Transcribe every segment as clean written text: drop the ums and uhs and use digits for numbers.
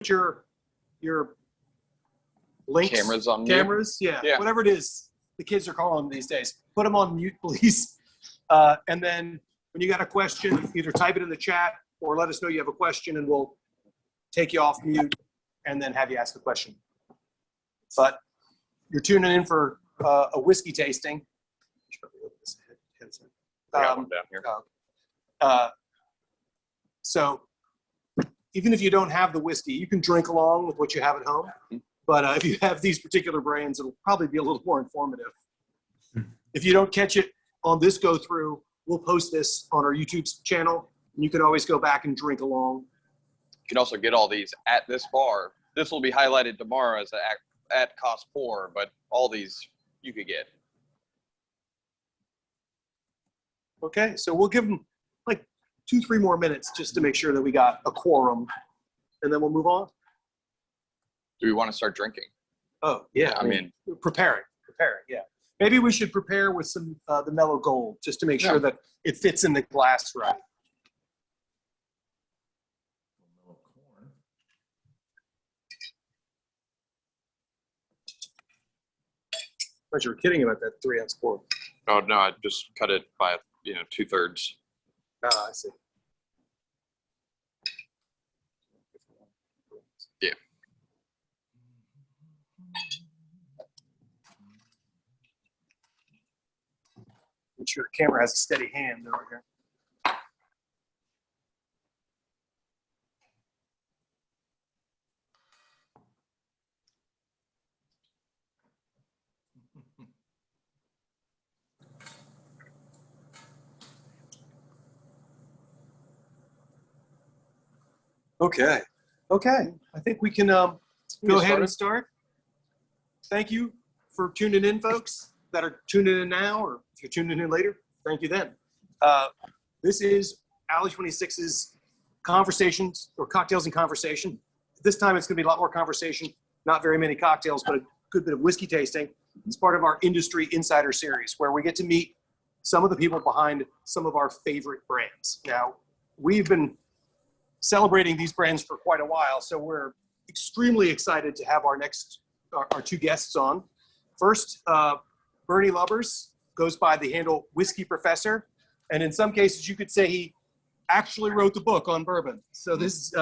your links, cameras on cameras, mute. Yeah, whatever it is the kids are calling them these days. Put them on mute, please. And then when you got a question, either type it in the chat or let us know you have a question, and we'll take you off mute and then have you ask the question. But you're tuning in for a whiskey tasting. Down here. So even if you don't have the whiskey, you can drink along with what you have at home. But if you have these particular brands, it'll probably be a little more informative. If you don't catch it on this go through, we'll post this on our YouTube channel, and you can always go back and drink along. You can also get all these at this bar. This will be highlighted tomorrow as at cost pour, but all these you could get. Okay, so we'll give them like 2-3 more minutes just to make sure that we got a quorum, and then we'll move on. Do we want to start drinking? Oh, yeah. I mean, preparing, yeah. Maybe we should prepare with some the mellow gold just to make sure that it fits in the glass right. But you were kidding about that 3-ounce pour. Oh no, I just cut it by 2/3. Ah, I see. Yeah. Make sure the camera has a steady hand over here. Okay. I think we can go ahead and start. Thank you for tuning in, folks that are tuning in now, or if you're tuning in later, thank you then. This is Alley 26's Conversations, or Cocktails and Conversation. This time it's going to be a lot more conversation, not very many cocktails, but a good bit of whiskey tasting. It's part of our Industry Insider Series, where we get to meet some of the people behind some of our favorite brands. Now, we've been celebrating these brands for quite a while, so we're extremely excited to have our two guests on. First, Bernie Lubbers goes by the handle Whiskey Professor, and in some cases you could say he actually wrote the book on bourbon. So this is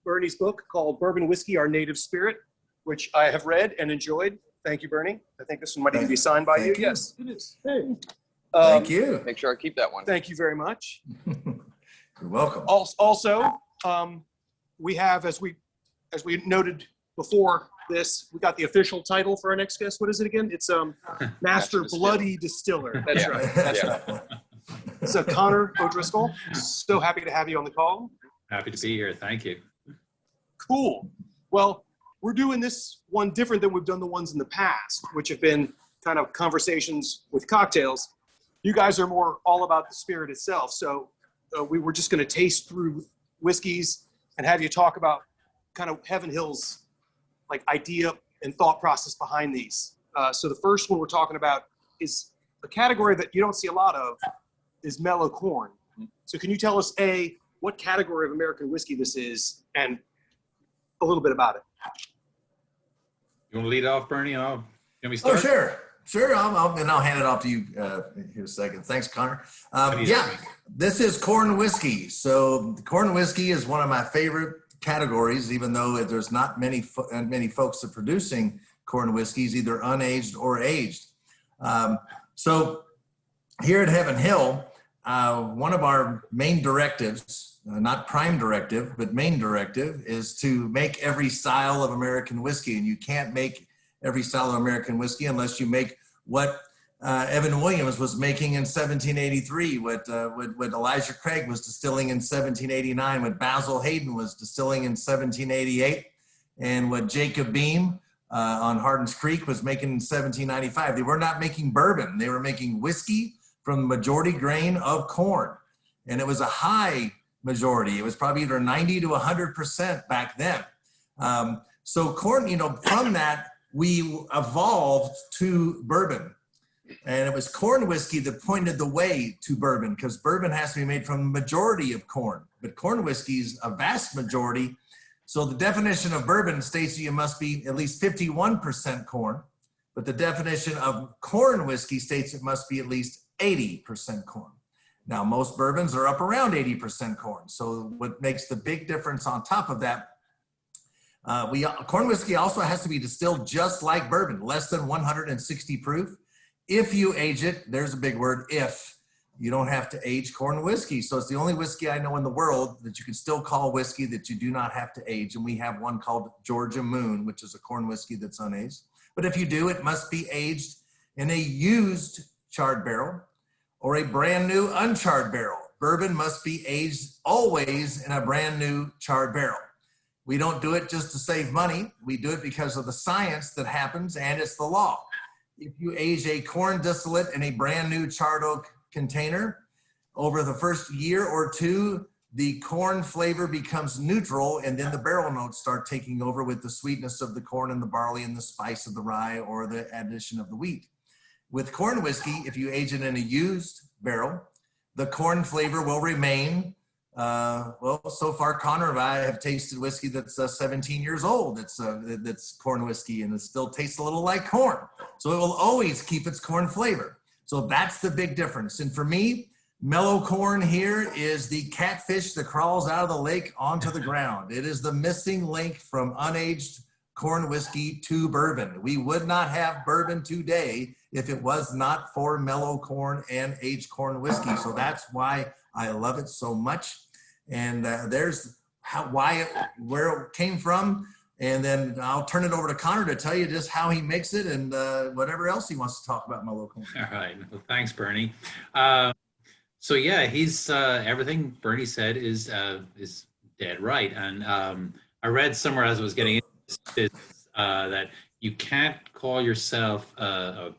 Bernie's book called Bourbon Whiskey, Our Native Spirit, which I have read and enjoyed. Thank you, Bernie. I think this one might even be signed by you. Yes, it is. Hey. Thank you. Make sure I keep that one. Thank you very much. You're welcome. Also, we have, as we noted before this, we got the official title for our next guest. What is it again? It's Master Bloody Distiller. That's right. That's right. So Conor O'Driscoll, so happy to have you on the call. Happy to be here. Thank you. Cool. Well, we're doing this one different than we've done the ones in the past, which have been kind of conversations with cocktails. You guys are more all about the spirit itself. So we were just going to taste through whiskeys and have you talk about kind of Heaven Hill's like idea and thought process behind these. So the first one we're talking about is a category that you don't see a lot of, is mellow corn. So can you tell us, A, what category of American whiskey this is and a little bit about it? You want to lead off, Bernie? You want me to start? Oh, sure. Sure, I'll hand it off to you here in a second. Thanks, Conor. Yeah, this is corn whiskey. So corn whiskey is one of my favorite categories, even though there's not many folks that are producing corn whiskeys, either unaged or aged. So here at Heaven Hill, one of our main directives, not prime directive, but main directive, is to make every style of American whiskey. And you can't make every style of American whiskey unless you make what Evan Williams was making in 1783, what Elijah Craig was distilling in 1789, what Basil Hayden was distilling in 1788, and what Jacob Beam on Hardin's Creek was making in 1795. They were not making bourbon. They were making whiskey from the majority grain of corn. And it was a high majority. It was probably either 90 to 100% back then. So corn, from that, we evolved to bourbon. And it was corn whiskey that pointed the way to bourbon, because bourbon has to be made from the majority of corn. But corn whiskey's a vast majority. So the definition of bourbon states that you must be at least 51% corn, but the definition of corn whiskey states it must be at least 80% corn. Now, most bourbons are up around 80% corn. So what makes the big difference on top of that, corn whiskey also has to be distilled just like bourbon, less than 160 proof. If you age it, there's a big word, if. You don't have to age corn whiskey. So it's the only whiskey I know in the world that you can still call whiskey that you do not have to age. And we have one called Georgia Moon, which is a corn whiskey that's unaged. But if you do, it must be aged in a used charred barrel or a brand new uncharred barrel. Bourbon must be aged always in a brand new charred barrel. We don't do it just to save money. We do it because of the science that happens, and it's the law. If you age a corn distillate in a brand new charred oak container, over the first year or two, the corn flavor becomes neutral, and then the barrel notes start taking over with the sweetness of the corn and the barley and the spice of the rye or the addition of the wheat. With corn whiskey, if you age it in a used barrel, the corn flavor will remain. Well, so far, Conor and I have tasted whiskey that's 17 years old. That's corn whiskey, and it still tastes a little like corn. So it will always keep its corn flavor. So that's the big difference. And for me, mellow corn here is the catfish that crawls out of the lake onto the ground. It is the missing link from unaged corn whiskey to bourbon. We would not have bourbon today if it was not for mellow corn and aged corn whiskey. So that's why I love it so much. And there's where it came from. And then I'll turn it over to Conor to tell you just how he makes it and whatever else he wants to talk about mellow corn. All right. Well, thanks, Bernie. So yeah, he's everything Bernie said is dead right. And I read somewhere as I was getting into this that you can't call yourself an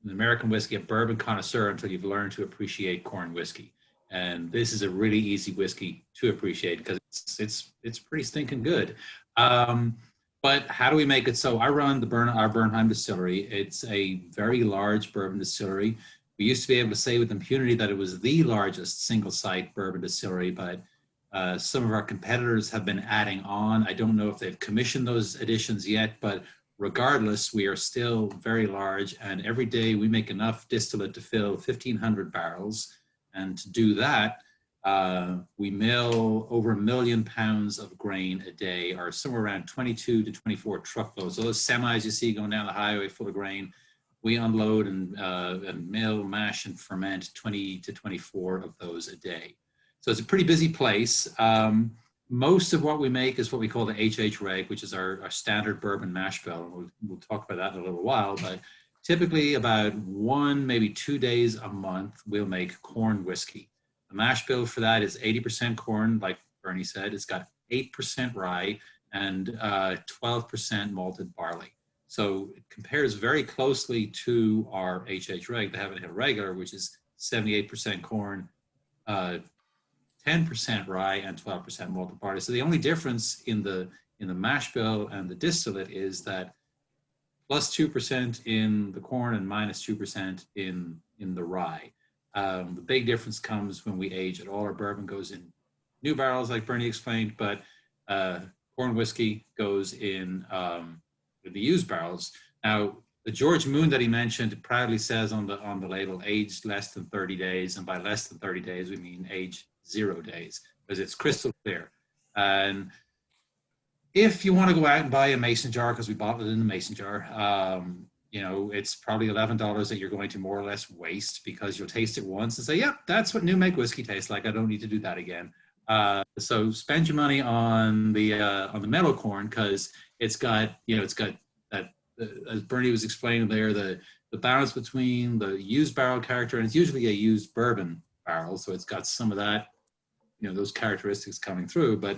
American whiskey, a bourbon connoisseur until you've learned to appreciate corn whiskey. And this is a really easy whiskey to appreciate because it's pretty stinking good. But how do we make it so? I run our Bernheim distillery. It's a very large bourbon distillery. We used to be able to say with impunity that it was the largest single-site bourbon distillery, but some of our competitors have been adding on. I don't know if they've commissioned those additions yet, but regardless, we are still very large, and every day we make enough distillate to fill 1,500 barrels. And to do that, we mill over 1 million pounds of grain a day, or somewhere around 22 to 24 truckloads. So those semis you see going down the highway full of grain, we unload and mill, mash, and ferment 20 to 24 of those a day. So it's a pretty busy place. Most of what we make is what we call the HH reg, which is our standard bourbon mash bill. We'll talk about that in a little while, but typically about 1, maybe 2 days a month, we'll make corn whiskey. The mash bill for that is 80% corn, like Bernie said. It's got 8% rye and 12% malted barley. So it compares very closely to our HH reg, the Heaven Hill regular, which is 78% corn, 10% rye, and 12% malted barley. So the only difference in the mash bill and the distillate is that plus 2% in the corn and minus 2% in the rye. The big difference comes when we age it. All our bourbon goes in new barrels, like Bernie explained, but corn whiskey goes in the used barrels. Now, the George Moon that he mentioned proudly says on the label, aged less than 30 days. And by less than 30 days, we mean aged 0 days, because it's crystal clear. And if you want to go out and buy a mason jar, because we bought it in a mason jar, you know, it's probably $11 that you're going to more or less waste, because you'll taste it once and say, yep, that's what new make whiskey tastes like. I don't need to do that again. So spend your money on the mellow corn, because it's got that, as Bernie was explaining there, the balance between the used barrel character, and it's usually a used bourbon barrel, so it's got some of that, you know, those characteristics coming through. But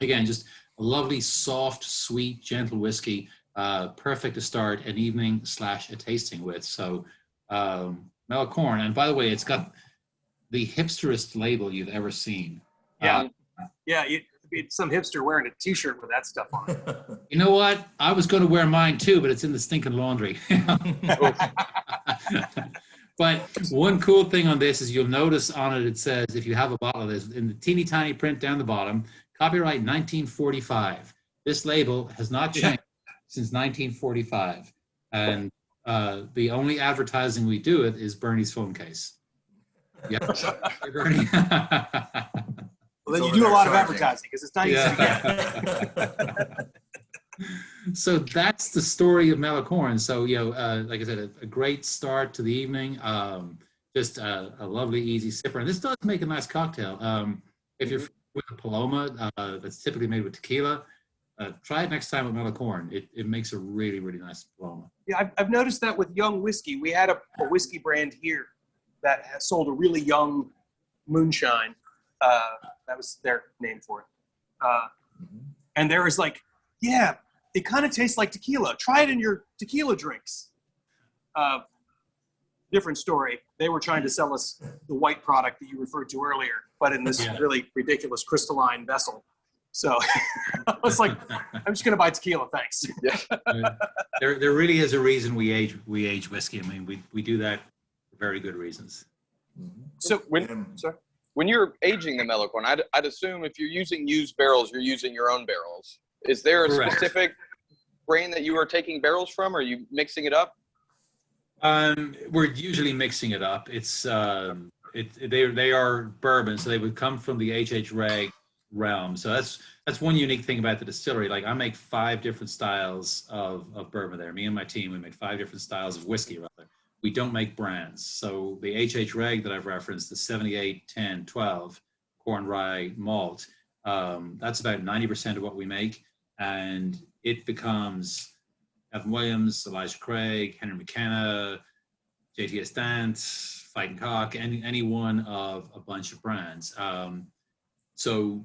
again, just a lovely, soft, sweet, gentle whiskey, perfect to start an evening / a tasting with. So mellow corn, and by the way, it's got the hipsterest label you've ever seen. Yeah, it's some hipster wearing a T-shirt with that stuff on it. You know what? I was going to wear mine too, but it's in the stinking laundry. But one cool thing on this is you'll notice on it, it says, if you have a bottle of this, in the teeny tiny print down the bottom, copyright 1945. This label has not changed since 1945. And the only advertising we do it is Bernie's phone case. Yeah, Bernie. Well, then you do a lot of advertising because it's not easy to get. So that's the story of Mellocorn. So, like I said, a great start to the evening. Just a lovely, easy sipper. And this does make a nice cocktail. If you're with a Paloma that's typically made with tequila, try it next time with Mellocorn. It makes a really, really nice Paloma. Yeah, I've noticed that with young whiskey. We had a whiskey brand here that has sold a really young moonshine. That was their name for it. And there was like, yeah, it kind of tastes like tequila. Try it in your tequila drinks. Different story. They were trying to sell us the white product that you referred to earlier, but in this really ridiculous crystalline vessel. So I was like, I'm just going to buy tequila, thanks. There really is a reason we age whiskey. I mean, we do that for very good reasons. So when you're aging the Mellocorn, I'd assume if you're using used barrels, you're using your own barrels. Is there a specific grain that you are taking barrels from? Or are you mixing it up? We're usually mixing it up. It's they are bourbon, so they would come from the H.H. Reg realm. So that's one unique thing about the distillery. Like I make 5 different styles of bourbon there. Me and my team, we make 5 different styles of whiskey rather. We don't make brands. So the H.H. Reg that I've referenced, the 78, 10, 12 corn rye malt, that's about 90% of what we make. And it becomes Evan Williams, Elijah Craig, Henry McKenna, JTS Dance, Fighting Cock, any one of a bunch of brands. So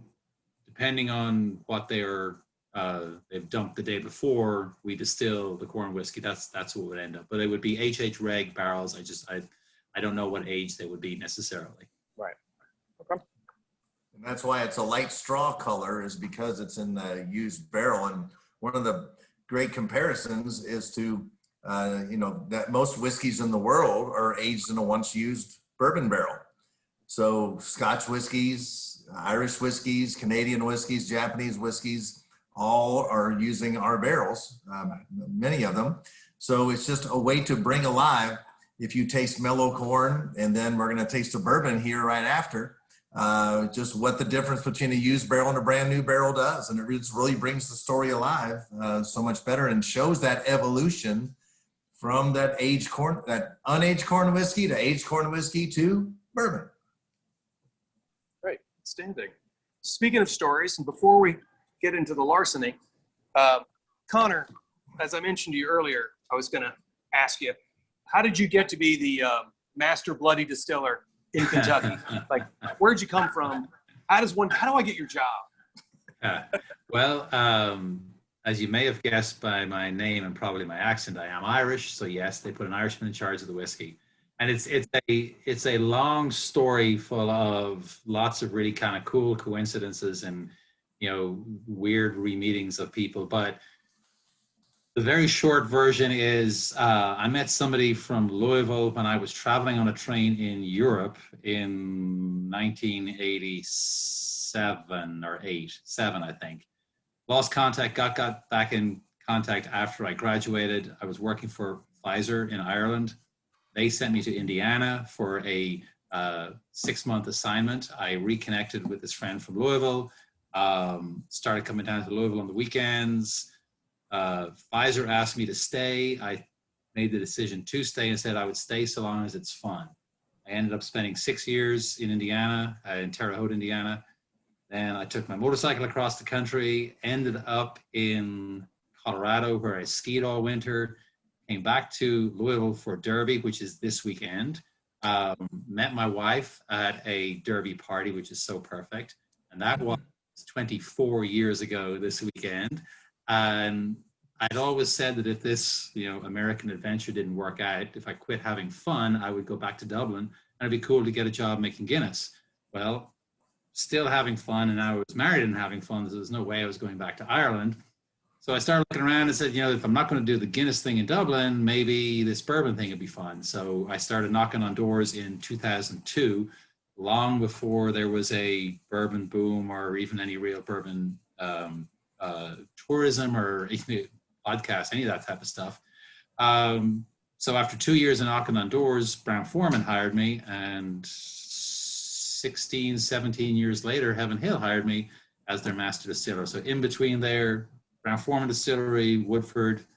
depending on what they've dumped the day before, we distill the corn whiskey. That's what would end up. But it would be H.H. Reg barrels. I don't know what age they would be necessarily. Right. Okay. And that's why it's a light straw color, is because it's in the used barrel. And one of the great comparisons is to, that most whiskeys in the world are aged in a once used bourbon barrel. So Scotch whiskeys, Irish whiskeys, Canadian whiskeys, Japanese whiskeys, all are using our barrels, many of them. So it's just a way to bring alive, if you taste Mellocorn, and then we're going to taste a bourbon here right after, just what the difference between a used barrel and a brand new barrel does. And it really brings the story alive so much better, and shows that evolution from that unaged corn whiskey to aged corn whiskey to bourbon. Great, outstanding. Speaking of stories, and before we get into the larceny, Conor, as I mentioned to you earlier, I was going to ask you, how did you get to be the master bloody distiller in Kentucky? Like, where'd you come from? How do I get your job? Well, as you may have guessed by my name and probably my accent, I am Irish. So yes, they put an Irishman in charge of the whiskey. And it's a long story full of lots of really kind of cool coincidences and, weird re-meetings of people. But the very short version is I met somebody from Louisville when I was traveling on a train in Europe in 1987 or 7, I think. Lost contact, got back in contact after I graduated. I was working for Pfizer in Ireland. They sent me to Indiana for a 6-month assignment. I reconnected with this friend from Louisville, started coming down to Louisville on the weekends. Pfizer asked me to stay. I made the decision to stay and said I would stay so long as it's fun. I ended up spending 6 years in Indiana, in Terre Haute, Indiana. Then I took my motorcycle across the country, ended up in Colorado where I skied all winter, came back to Louisville for Derby, which is this weekend. Met my wife at a Derby party, which is so perfect. And that was 24 years ago this weekend. And I'd always said that if this, American adventure didn't work out, if I quit having fun, I would go back to Dublin and it'd be cool to get a job making Guinness. Well, still having fun, and I was married and having fun, so there's no way I was going back to Ireland. So I started looking around and said, if I'm not going to do the Guinness thing in Dublin, maybe this bourbon thing would be fun. So I started knocking on doors in 2002 long before there was a bourbon boom or even any real bourbon tourism or podcast, any of that type of stuff. So after 2 years of knocking on doors, Brown-Forman hired me, and 16, 17 years later, Heaven Hill hired me as their master distiller. So in between there, Brown-Forman Distillery, Woodford,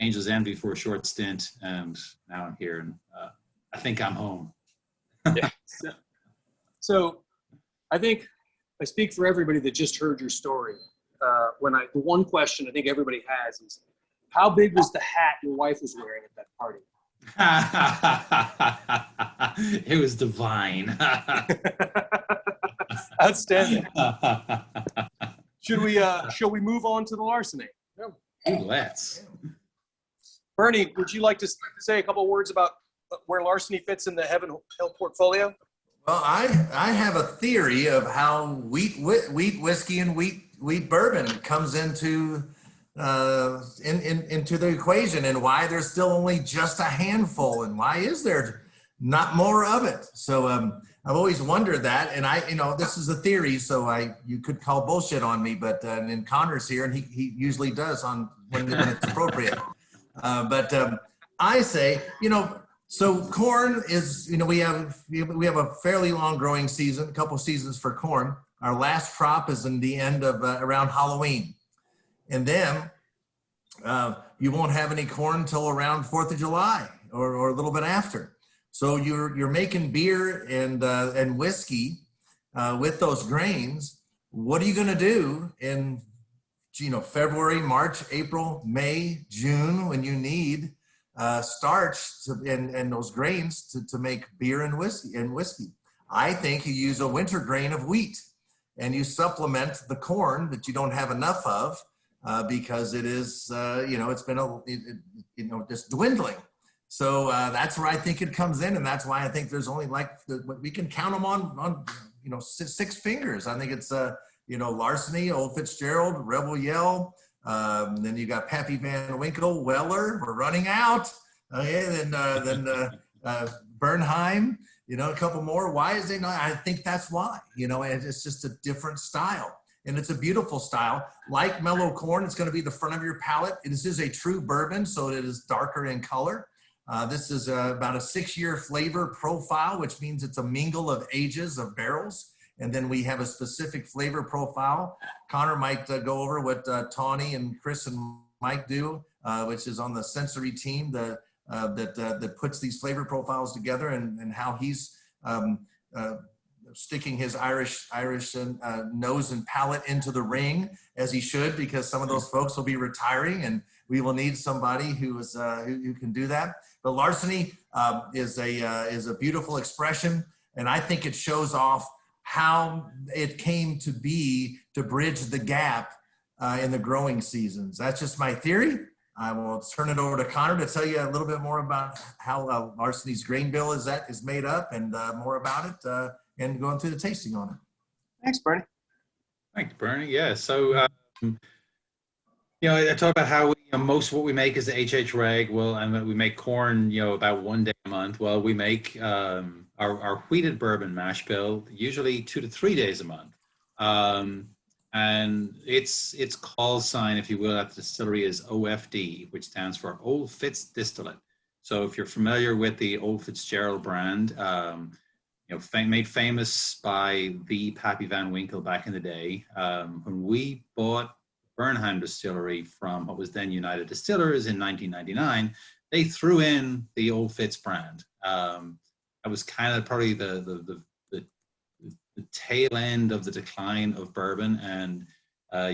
Angel's Envy for a short stint, and now I'm here, and I think I'm home. Yeah. So I think I speak for everybody that just heard your story. The one question I think everybody has is, how big was the hat your wife was wearing at that party? It was divine. Outstanding. Shall we move on to the larceny? Let's. Bernie, would you like to say a couple of words about where larceny fits in the Heaven Hill portfolio? Well, I have a theory of how wheat whiskey and wheat bourbon comes into the equation, and why there's still only just a handful, and why is there not more of it. So I've always wondered that, and this is a theory, so you could call bullshit on me, but and Conor's here, and he usually does when it's appropriate. But I say, so corn is, we have a fairly long growing season, a couple seasons for corn. Our last crop is in the end of around Halloween. And then you won't have any corn until around 4th of July or a little bit after. So you're making beer and whiskey with those grains. What are you going to do in February, March, April, May, June, when you need starch and those grains to make beer and whiskey? I think you use a winter grain of wheat, and you supplement the corn that you don't have enough of. Because it is, it's been just dwindling. So that's where I think it comes in, and that's why I think there's only we can count them on 6 fingers. I think it's Larceny, Old Fitzgerald, Rebel Yell. Then you got Pappy Van Winkle, Weller. We're running out. Then Bernheim. A couple more. Why is they not? I think that's why. It's just a different style. And it's a beautiful style. Like mellow corn, it's going to be the front of your palate. This is a true bourbon, so it is darker in color. This is about a 6-year flavor profile, which means it's a mingle of ages of barrels. And then we have a specific flavor profile. Conor might go over what Tawny and Chris and Mike do, which is on the sensory team that puts these flavor profiles together, and how he's sticking his Irish nose and palate into the ring, as he should, because some of those folks will be retiring, and we will need somebody who can do that. But larceny is a beautiful expression, and I think it shows off how it came to be to bridge the gap in the growing seasons. That's just my theory. I will turn it over to Conor to tell you a little bit more about how larceny's grain bill is made up, and more about it. And going through the tasting on it. Thanks, Bernie. Thanks, Bernie. Yeah. So, I talk about how most of what we make is the HH reg. Well, and we make corn, about 1 day a month. Well, we make our wheated bourbon mash bill usually 2 to 3 days a month. And its call sign, if you will, at the distillery is OFD, which stands for Old Fitz Distillate. So if you're familiar with the Old Fitzgerald brand, made famous by the Pappy Van Winkle back in the day. When we bought Bernheim Distillery from what was then United Distillers in 1999, they threw in the Old Fitz brand. That was kind of probably the tail end of the decline of bourbon, and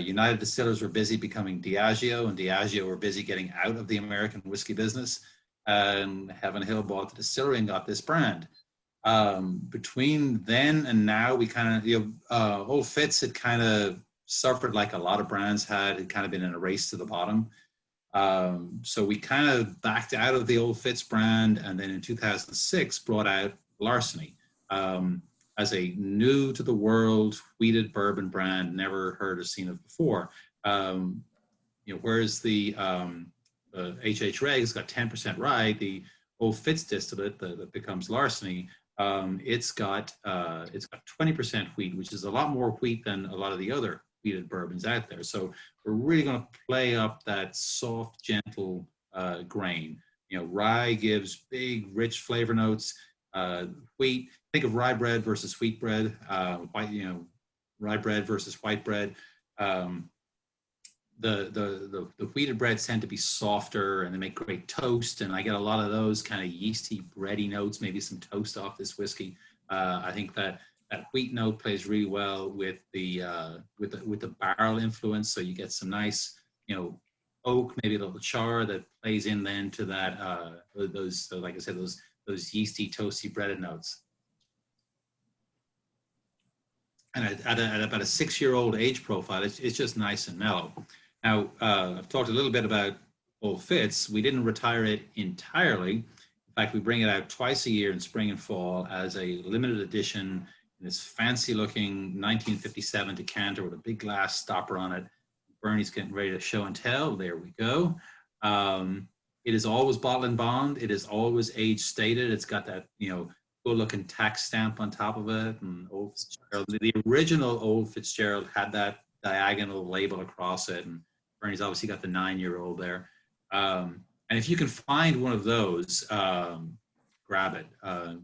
United Distillers were busy becoming Diageo, and Diageo were busy getting out of the American whiskey business, and Heaven Hill bought the distillery and got this brand. Between then and now, we kind of, Old Fitz had kind of suffered like a lot of brands had kind of been in a race to the bottom. So we kind of backed out of the Old Fitz brand, and then in 2006 brought out Larceny as a new to the world wheated bourbon brand, never heard or seen of before. Whereas the HH Reg's got 10% rye, the Old Fitz distillate that becomes Larceny it's got 20% wheat, which is a lot more wheat than a lot of the other wheated bourbons out there. So we're really going to play up that soft, gentle grain. Rye gives big, rich flavor notes. Wheat, think of rye bread versus wheat bread. Rye bread versus white bread. The wheated breads tend to be softer, and they make great toast. And I get a lot of those kind of yeasty, bready notes. Maybe some toast off this whiskey. I think that wheat note plays really well with the barrel influence. So you get some nice, oak, maybe a little char that plays in then to that those, like I said, those yeasty, toasty, breaded notes. And at about a 6-year-old age profile, it's just nice and mellow. Now, I've talked a little bit about Old Fitz. We didn't retire it entirely. In fact, we bring it out twice a year in spring and fall as a limited edition in this fancy-looking 1957 decanter with a big glass stopper on it. Bernie's getting ready to show and tell. There we go. It is always bottle and bond. It is always age stated. It's got that, good-looking tax stamp on top of it. And Old Fitzgerald, the original Old Fitzgerald had that diagonal label across it, and Bernie's obviously got the 9-year-old there. And if you can find one of those, grab it.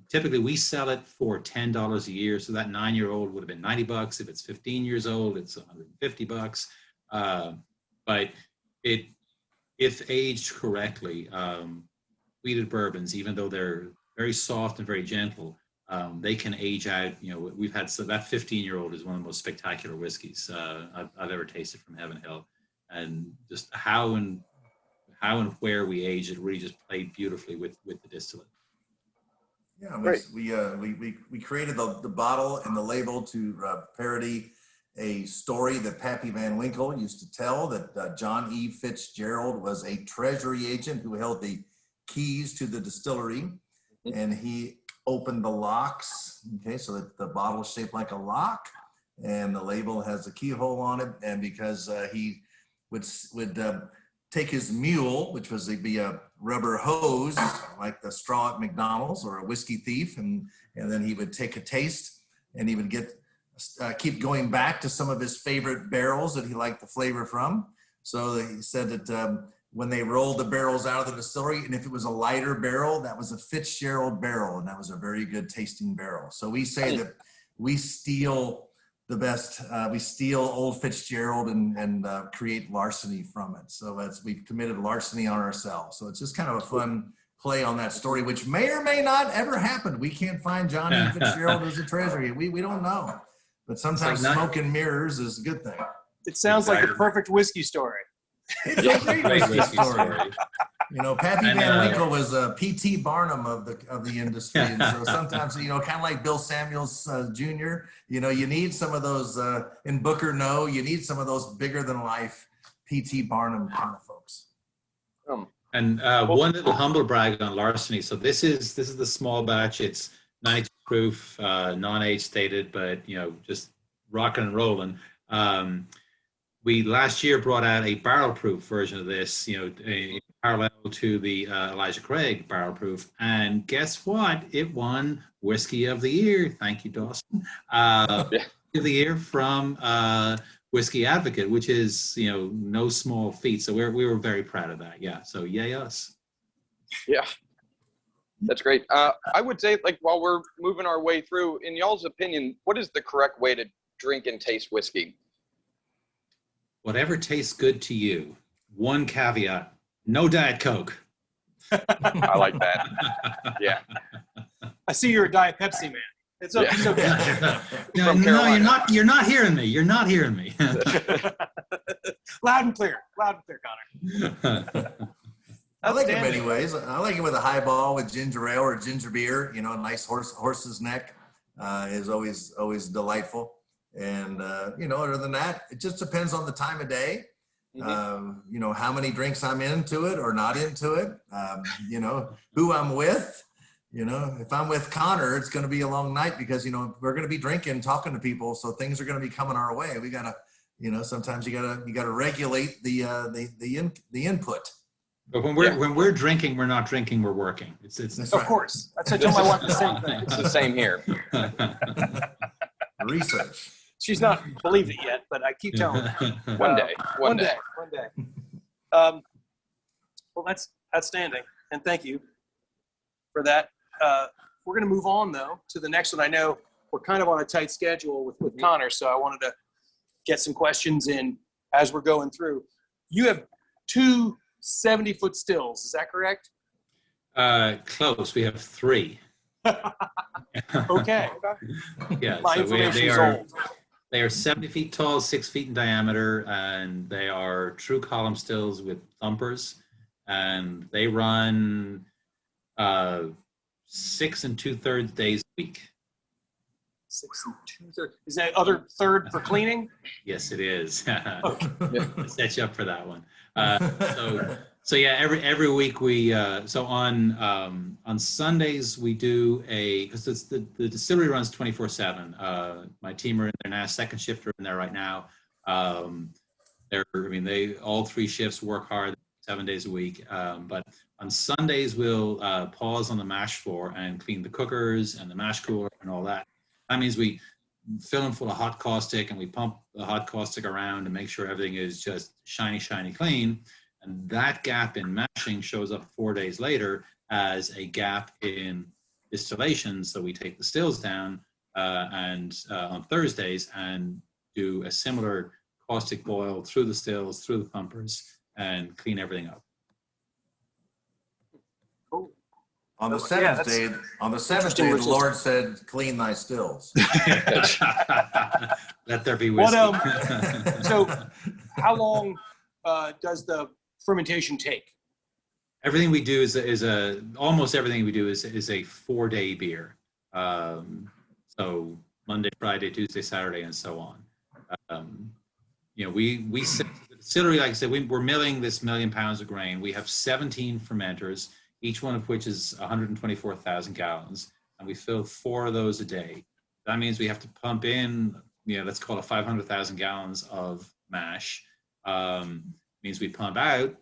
Typically, we sell it for $10 a year, so that 9-year-old would have been $90. If it's 15 years old, it's $150. But if aged correctly, wheated bourbons, even though they're very soft and very gentle, they can age out. We've had, so that 15-year-old is one of the most spectacular whiskeys I've ever tasted from Heaven Hill, and just how and where we age it really just played beautifully with the distillate. Yeah, we created the bottle and the label to parody a story that Pappy Van Winkle used to tell, that John E. Fitzgerald was a treasury agent who held the keys to the distillery, and he opened the locks, okay, so that the bottle is shaped like a lock, and the label has a keyhole on it, and because he would take his mule, which was be a rubber hose, like the straw at McDonald's, or a whiskey thief, and then he would take a taste, and he would keep going back to some of his favorite barrels that he liked the flavor from. So he said that when they rolled the barrels out of the distillery, and if it was a lighter barrel, that was a Fitzgerald barrel, and that was a very good tasting barrel. So we say that we steal the best, we steal Old Fitzgerald and create larceny from it. So we've committed larceny on ourselves. So it's just kind of a fun play on that story, which may or may not ever happen. We can't find Johnny Fitzgerald as a treasury. We don't know. But sometimes smoke and mirrors is a good thing. It sounds like the perfect whiskey story. It's a great whiskey story. Pappy Van Winkle was a P.T. Barnum of the industry, and so sometimes, kind of like Bill Samuels Jr., you need some of those, in Booker No, you need some of those bigger than life P.T. Barnum kind of folks. And one little humble brag on larceny. So this is the small batch. It's 92 proof, non-age stated, but just rocking and rolling. We last year brought out a barrel proof version of this, parallel to the Elijah Craig barrel proof, and guess what? It won Whiskey of the Year. Thank you, Dawson. Whiskey of the Year from Whiskey Advocate, which is no small feat. So we were very proud of that. Yeah. So yay us. Yeah. That's great. I would say, while we're moving our way through, in y'all's opinion, what is the correct way to drink and taste whiskey? Whatever tastes good to you. One caveat: no Diet Coke. I like that. Yeah. I see you're a Diet Pepsi man. It's okay. Yeah. It's okay. No, you're not hearing me. You're not hearing me. Loud and clear, Connor. I like it many ways. I like it with a highball with ginger ale or ginger beer. A nice horse's neck is always delightful. And other than that, it just depends on the time of day. How many drinks I'm into it or not into it. Who I'm with. If I'm with Connor, it's going to be a long night because we're going to be drinking, talking to people, so things are going to be coming our way. We gotta, sometimes you gotta regulate the input. But when we're drinking, we're not drinking, we're working. It's That's Of right. course. I tell my wife the same thing. It's the same here. Research. She's not believed it yet, but I keep telling her. One day. One day. Well, that's outstanding, and thank you for that. We're going to move on, though, to the next one. I know we're kind of on a tight schedule with Conor, so I wanted to get some questions in as we're going through. You have 2 70-foot stills, is that correct? Close. We have 3. Okay. Yeah. My So information's old. they are 70 feet tall, 6 feet in diameter, and they are true column stills with thumpers, and they run 6 2/3 days a week. 6 2/3. Is that other third for cleaning? Yes, it is. Okay. I set you up for that one. So yeah, every week we so on Sundays we do because the distillery runs 24/7. My team are in there now, second shift are in there right now. They all 3 shifts work hard 7 days a week. But on Sundays we'll pause on the mash floor and clean the cookers and the mash cooler and all that. That means we fill them full of hot caustic and we pump the hot caustic around and make sure everything is just shiny, shiny clean. And that gap in mashing shows up 4 days later as a gap in distillation. So we take the stills down on Thursdays and do a similar caustic boil through the stills, through the thumpers, and clean everything up. Cool. On the seventh day, the Lord said, "Clean thy stills." Let there be whiskey. So how long does the fermentation take? Everything we do almost everything we do is a 4-day beer. So Monday, Friday, Tuesday, Saturday, and so on. We set the distillery, like I said, we're milling this 1 million pounds of grain. We have 17 fermenters, each one of which is 124,000 gallons, and we fill 4 of those a day. That means we have to pump in, let's call it 500,000 gallons of mash. Means we pump out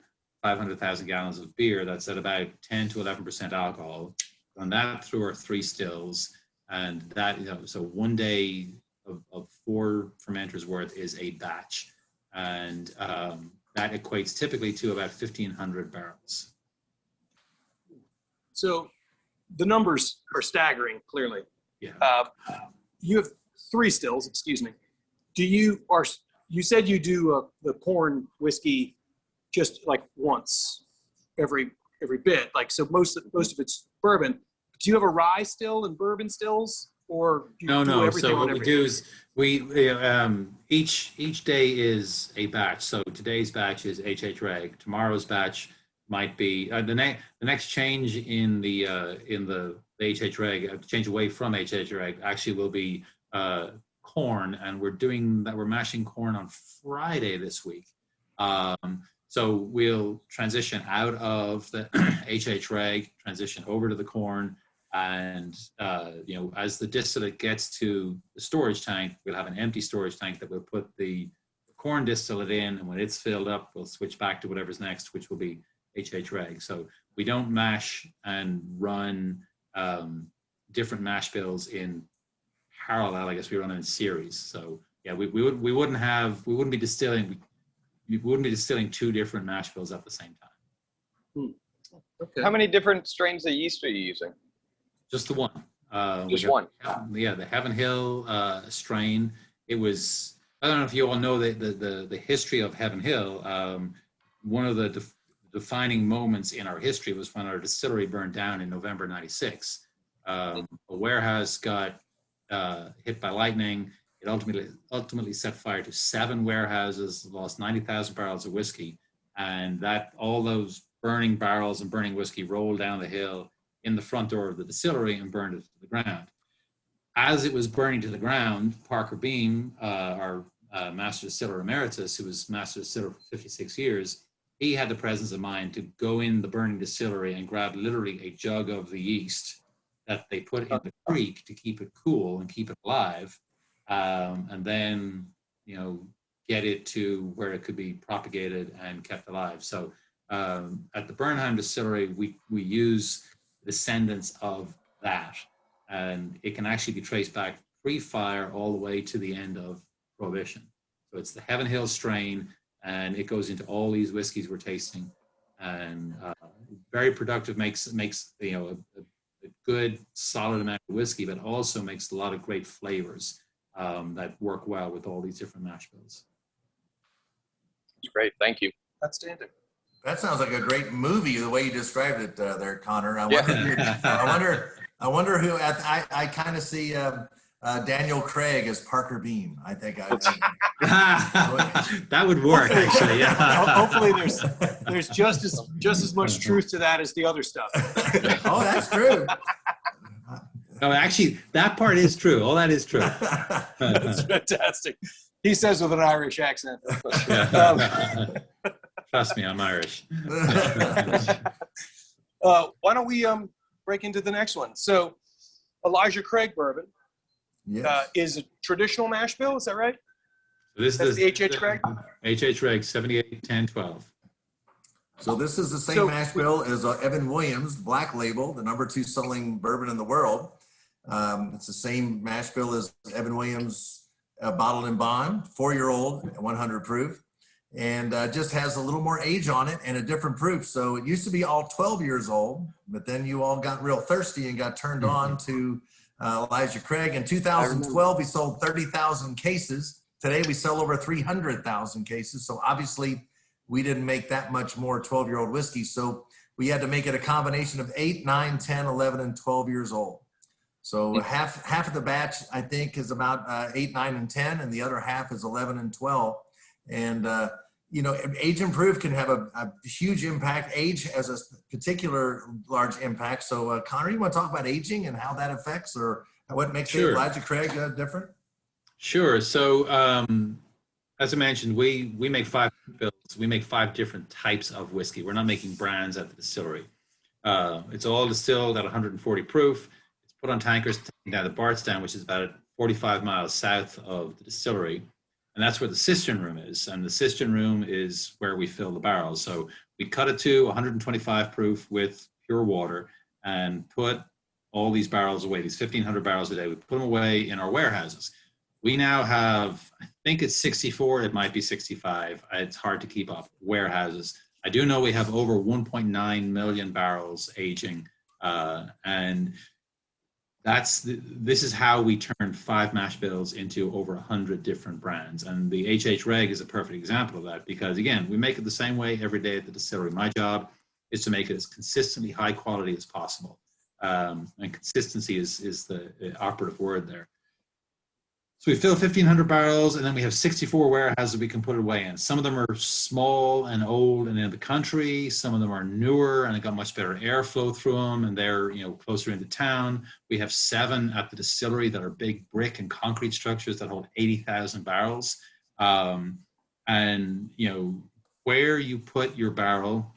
500,000 gallons of beer. That's at about 10 to 11% alcohol. Run that through our 3 stills, and that so 1 day of 4 fermenters worth is a batch, and that equates typically to about 1,500 barrels. So the numbers are staggering, clearly. Yeah. You have 3 stills, excuse me. You said you do the corn whiskey just like once every bit, like, so most of it's bourbon. Do you have a rye still and bourbon stills, or do you do everything? So what we do is each day is a batch. So today's batch is HH Reg. Tomorrow's batch might be the next change in the HH Reg, change away from HH Reg, actually will be corn, and we're mashing corn on Friday this week. So we'll transition out of the HH Reg, transition over to the corn, and as the distillate gets to the storage tank, we'll have an empty storage tank that we'll put the corn distillate in, and when it's filled up, we'll switch back to whatever's next, which will be HH Reg. So we don't mash and run different mash bills in parallel. I guess we run them in series. So yeah, we wouldn't be distilling 2 different mash bills at the same time. Okay. How many different strains of yeast are you using? Just the one. Just one. Yeah, the Heaven Hill strain. It was, I don't know if you all know the history of Heaven Hill. One of the defining moments in our history was when our distillery burned down in November '96. A warehouse got hit by lightning. It ultimately set fire to 7 warehouses, lost 90,000 barrels of whiskey, and all those burning barrels and burning whiskey rolled down the hill in the front door of the distillery and burned it to the ground. As it was burning to the ground, Parker Beam, our Master Distiller Emeritus, who was Master Distiller for 56 years, he had the presence of mind to go in the burning distillery and grab literally a jug of the yeast that they put in the creek to keep it cool and keep it alive, and then get it to where it could be propagated and kept alive. So At the Bernheim distillery, we use descendants of that, and it can actually be traced back pre-fire all the way to the end of Prohibition. So it's the Heaven Hill strain, and it goes into all these whiskeys we're tasting, and very productive, makes you know a good solid amount of whiskey, but also makes a lot of great flavors that work well with all these different mash bills. It's great. Thank you. Outstanding. That sounds like a great movie, the way you described it there, Conor. I wonder who, I kind of see Daniel Craig as Parker Beam. I think that would work, actually. Yeah. Hopefully there's just as much truth to that as the other stuff. Oh, that's true. No, actually, that part is true. All that is true. That's fantastic. He says with an Irish accent. Trust me, I'm Irish. Why don't we break into the next one? So, Elijah Craig bourbon is a traditional mash bill. Is that right? That's the H.H. Craig? H.H. Craig, 78, 10, 12. So this is the same mash bill as Evan Williams, Black Label, the #2 selling bourbon in the world. It's the same mash bill as Evan Williams Bottled in Bond, 4-year-old, 100 proof. And just has a little more age on it and a different proof. So it used to be all 12 years old, but then you all got real thirsty and got turned on to Elijah Craig. In 2012, we sold 30,000 cases. Today, we sell over 300,000 cases. So obviously, we didn't make that much more 12-year-old whiskey. So we had to make it a combination of 8, 9, 10, 11, and 12 years old. So half of the batch, I think, is about 8, 9, and 10, and the other half is 11 and 12. And you know, age improved can have a huge impact. Age has a particular large impact. So, Conor, you want to talk about aging and how that affects, or what makes Elijah Craig different? Sure. So, as I mentioned, we make 5 bills. We make 5 different types of whiskey. We're not making brands at the distillery. It's all distilled at 140 proof. It's put on tankers down to Bardstown, which is about 45 miles south of the distillery. And that's where the cistern room is. And the cistern room is where we fill the barrels. So we cut it to 125 proof with pure water and put all these barrels away, these 1,500 barrels a day. We put them away in our warehouses. We now have, I think it's 64, it might be 65. It's hard to keep up, warehouses. I do know we have over 1.9 million barrels aging. And this is how we turned 5 mash bills into over 100 different brands. And the H.H. Reg is a perfect example of that, because again, we make it the same way every day at the distillery. My job is to make it as consistently high quality as possible. And consistency is the operative word there. So we fill 1,500 barrels, and then we have 64 warehouses we can put it away in. Some of them are small and old and in the country. Some of them are newer and they got much better airflow through them, and they're closer into town. We have 7 at the distillery that are big brick and concrete structures that hold 80,000 barrels. And where you put your barrel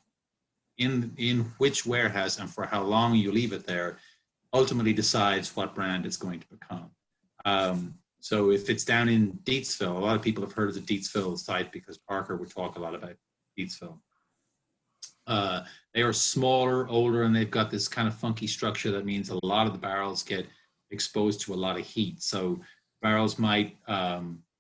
in which warehouse and for how long you leave it there ultimately decides what brand it's going to become. So if it's down in Deatsville, a lot of people have heard of the Deatsville site because Parker would talk a lot about Deatsville. They are smaller, older, and they've got this kind of funky structure that means a lot of the barrels get exposed to a lot of heat. So barrels might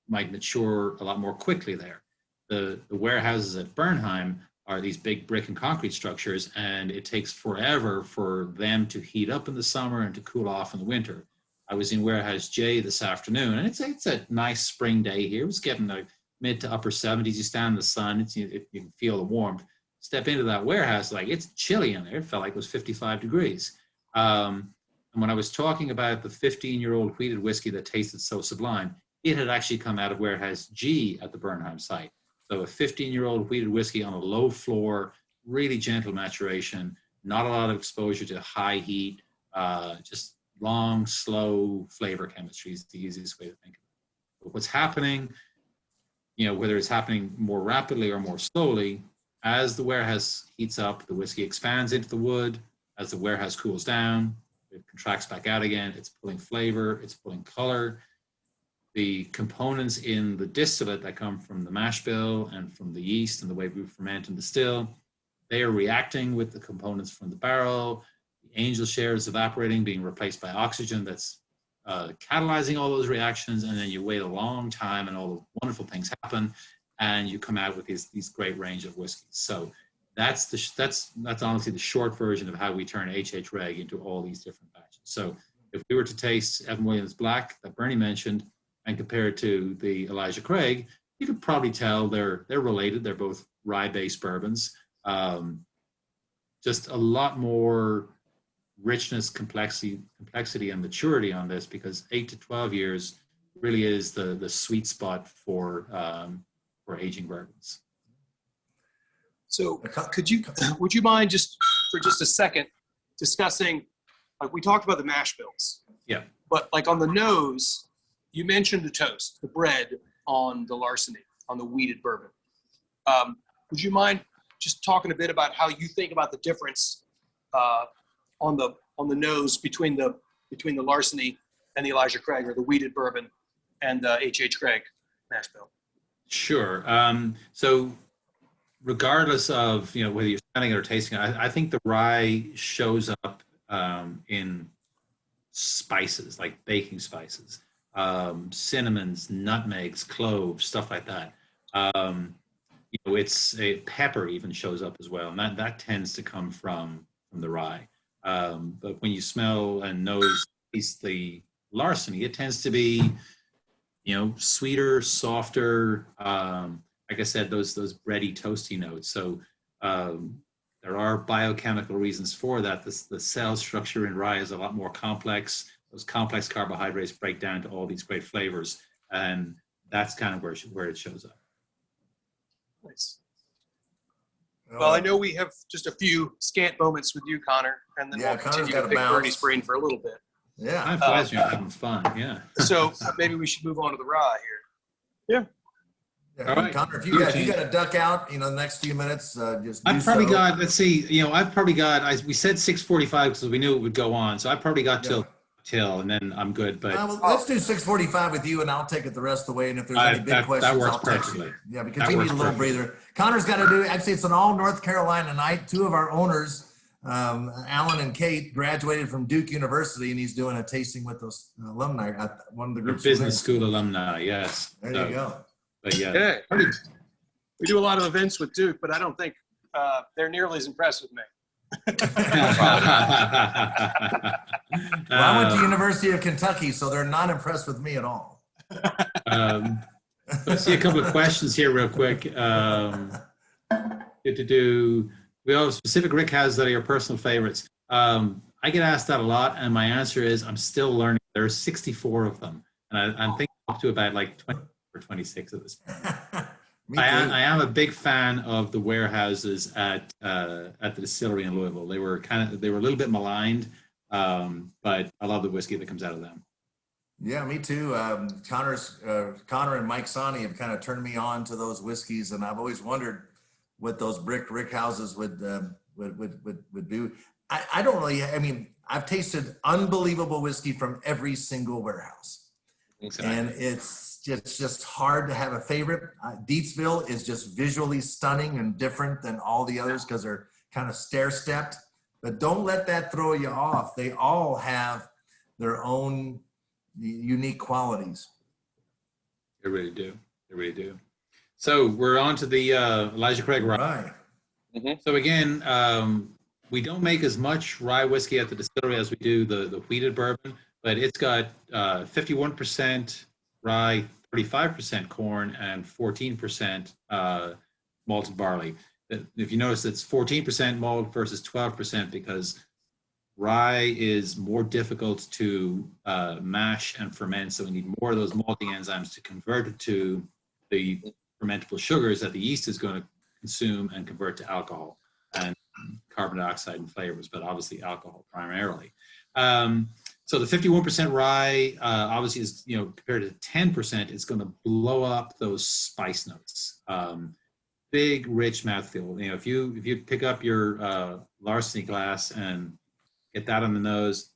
mature a lot more quickly there. The warehouses at Bernheim are these big brick and concrete structures, and it takes forever for them to heat up in the summer and to cool off in the winter. I was in Warehouse J this afternoon, and it's a nice spring day here. It was getting like mid to upper 70s. You stand in the sun, you can feel the warmth. Step into that warehouse, like it's chilly in there. It felt like it was 55 degrees. And when I was talking about the 15-year-old wheated whiskey that tasted so sublime, it had actually come out of Warehouse G at the Bernheim site. So a 15-year-old wheated whiskey on a low floor, really gentle maturation, not a lot of exposure to high heat, just long, slow flavor chemistry is the easiest way to think of it. But what's happening, whether it's happening more rapidly or more slowly, as the warehouse heats up, the whiskey expands into the wood. As the warehouse cools down, it contracts back out again. It's pulling flavor, it's pulling color. The components in the distillate that come from the mash bill and from the yeast and the way we ferment and distill they are reacting with the components from the barrel. The angel share is evaporating, being replaced by oxygen that's catalyzing all those reactions, and then you wait a long time and all the wonderful things happen, and you come out with these great range of whiskeys. So that's honestly the short version of how we turn HH Reg into all these different batches. So if we were to taste Evan Williams Black that Bernie mentioned and compare it to the Elijah Craig, you could probably tell they're related. They're both rye-based bourbons. Just a lot more richness, complexity, and maturity on this, because 8 to 12 years really is the sweet spot for aging bourbons. So would you mind just for just a second discussing, like we talked about the mash bills. Yeah. But like on the nose, you mentioned the toast, the bread on the larceny, on the wheated bourbon. Would you mind just talking a bit about how you think about the difference on the nose between the larceny and the Elijah Craig, or the wheated bourbon and the H.H. Craig mash bill? Sure. So regardless of whether you're smelling it or tasting it, I think the rye shows up in spices, like baking spices, cinnamons, nutmegs, cloves, stuff like that. It's a pepper even shows up as well, and that tends to come from the rye. But when you smell and nose taste the larceny, it tends to be sweeter, softer. Like I said, those bready, toasty notes. So there are biochemical reasons for that. The cell structure in rye is a lot more complex. Those complex carbohydrates break down to all these great flavors, and that's kind of where it shows up. Nice. Well, I know we have just a few scant moments with you, Conor, and then we'll continue to pick Bernie's brain for a little bit. Yeah, I'm glad you're having fun. Yeah. So maybe we should move on to the rye here. Yeah. All right. Conor, if you got to duck out, the next few minutes, just do I've probably so. got. Let's see. We said 6:45 because we knew it would go on. So I probably got till, and then I'm good. But well, let's do 6:45 with you, and I'll take it the rest of the way. And if there's any big questions, that works I'll text perfectly. you. Yeah, because you need a little breather. Conor's got to do. Actually, it's an all North Carolina night. Two of our owners, Alan and Kate, graduated from Duke University, and he's doing a tasting with those alumni at one of the groups. Business school alumni, yes. There you go. But yeah. Okay. We do a lot of events with Duke, but I don't think they're nearly as impressed with me. Well, I went to University of Kentucky, so they're not impressed with me at all. Let's see a couple of questions here real quick. We have specific rick houses that are your personal favorites. I get asked that a lot, and my answer is I'm still learning. There are 64 of them, and I'm thinking up to about like 20 or 26 of this. I am a big fan of the warehouses at the distillery in Louisville. They were a little bit maligned, but I love the whiskey that comes out of them. Yeah, me too. Conor and Mike Sani have kind of turned me on to those whiskeys, and I've always wondered what those rick houses would do. I don't really. I mean, I've tasted unbelievable whiskey from every single warehouse, Exactly. and it's just hard to have a favorite. Dietsville is just visually stunning and different than all the others because they're kind of stair-stepped. But don't let that throw you off. They all have their own unique qualities. They really do. They really do. So we're on to the Elijah Craig rye. Right. Mm-hmm. So again, we don't make as much rye whiskey at the distillery as we do the wheated bourbon, but it's got 51% rye, 35% corn, and 14% malted barley. If you notice, it's 14% malt versus 12% because rye is more difficult to mash and ferment, so we need more of those malting enzymes to convert it to the fermentable sugars that the yeast is going to consume and convert to alcohol and carbon dioxide and flavors, but obviously alcohol primarily. So the 51% rye obviously is, compared to 10%, it's going to blow up those spice notes. Big, rich mouthfeel. If you pick up your larceny glass and get that on the nose,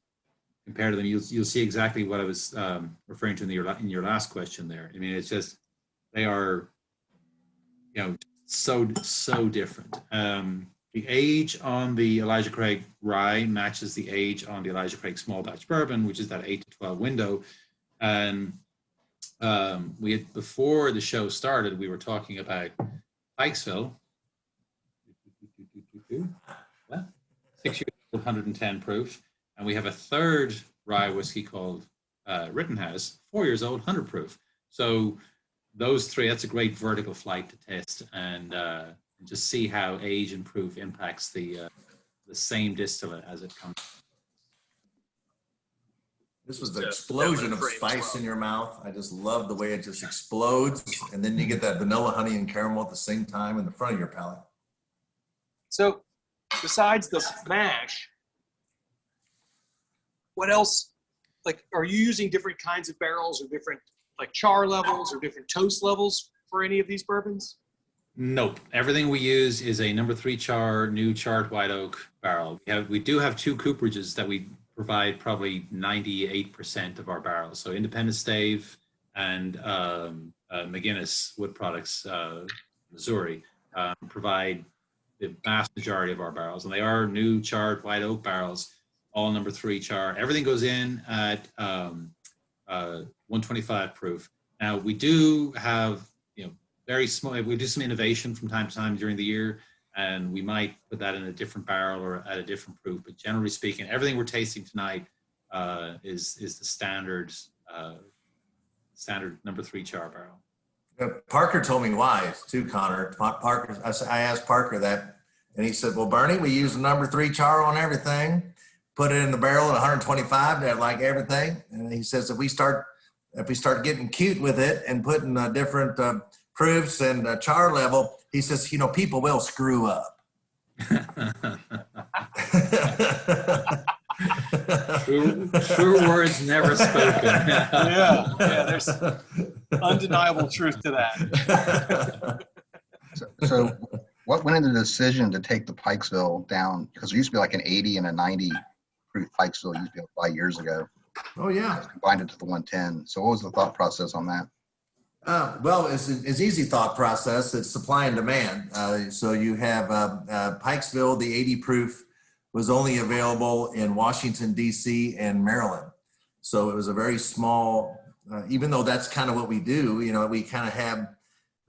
compare to them, you'll see exactly what I was referring to in your last question there. I mean, it's just they are, so different. The age on the Elijah Craig rye matches the age on the Elijah Craig small batch bourbon, which is that 8 to 12 window. And we had, before the show started, we were talking about Pikesville. 6 years old, 110 proof. And we have a third rye whiskey called Rittenhouse, 4 years old, 100 proof. So those three, that's a great vertical flight to test and just see how age and proof impacts the same distillate as it comes. This was the explosion of spice in your mouth. I just love the way it just explodes. And then you get that vanilla, honey, and caramel at the same time in the front of your palate. So besides the mash, what else, like, are you using different kinds of barrels or different like char levels or different toast levels for any of these bourbons? Nope. Everything we use is a number 3 char, new charred white oak barrel. We do have 2 cooperages that we provide probably 98% of our barrels. So Independent Stave and McGinnis Wood Products, Missouri, provide the vast majority of our barrels. And they are new charred white oak barrels, all number 3 char. Everything goes in at 125 proof. Now we do have, very small, we do some innovation from time to time during the year, and we might put that in a different barrel or at a different proof. But generally speaking, everything we're tasting tonight is the standard number 3 char barrel. Parker told me why too, Connor. Parker, I asked Parker that, and he said, "Well, Bernie, we use the number 3 char on everything. Put it in the barrel at 125, like everything." And he says, if we start getting cute with it and putting different proofs and char level, he says, people will screw up. True words never spoken. yeah, there's undeniable truth to that. So what went into the decision to take the Pikesville down? Because it used to be like an 80 and a 90 proof Pikesville used to be 5 years ago. Oh, yeah. Combined it to the 110. So what was the thought process on that? Well, it's easy thought process. It's supply and demand. So you have Pikesville, the 80 proof was only available in Washington, D.C. and Maryland. So it was a very small, even though that's kind of what we do, we kind of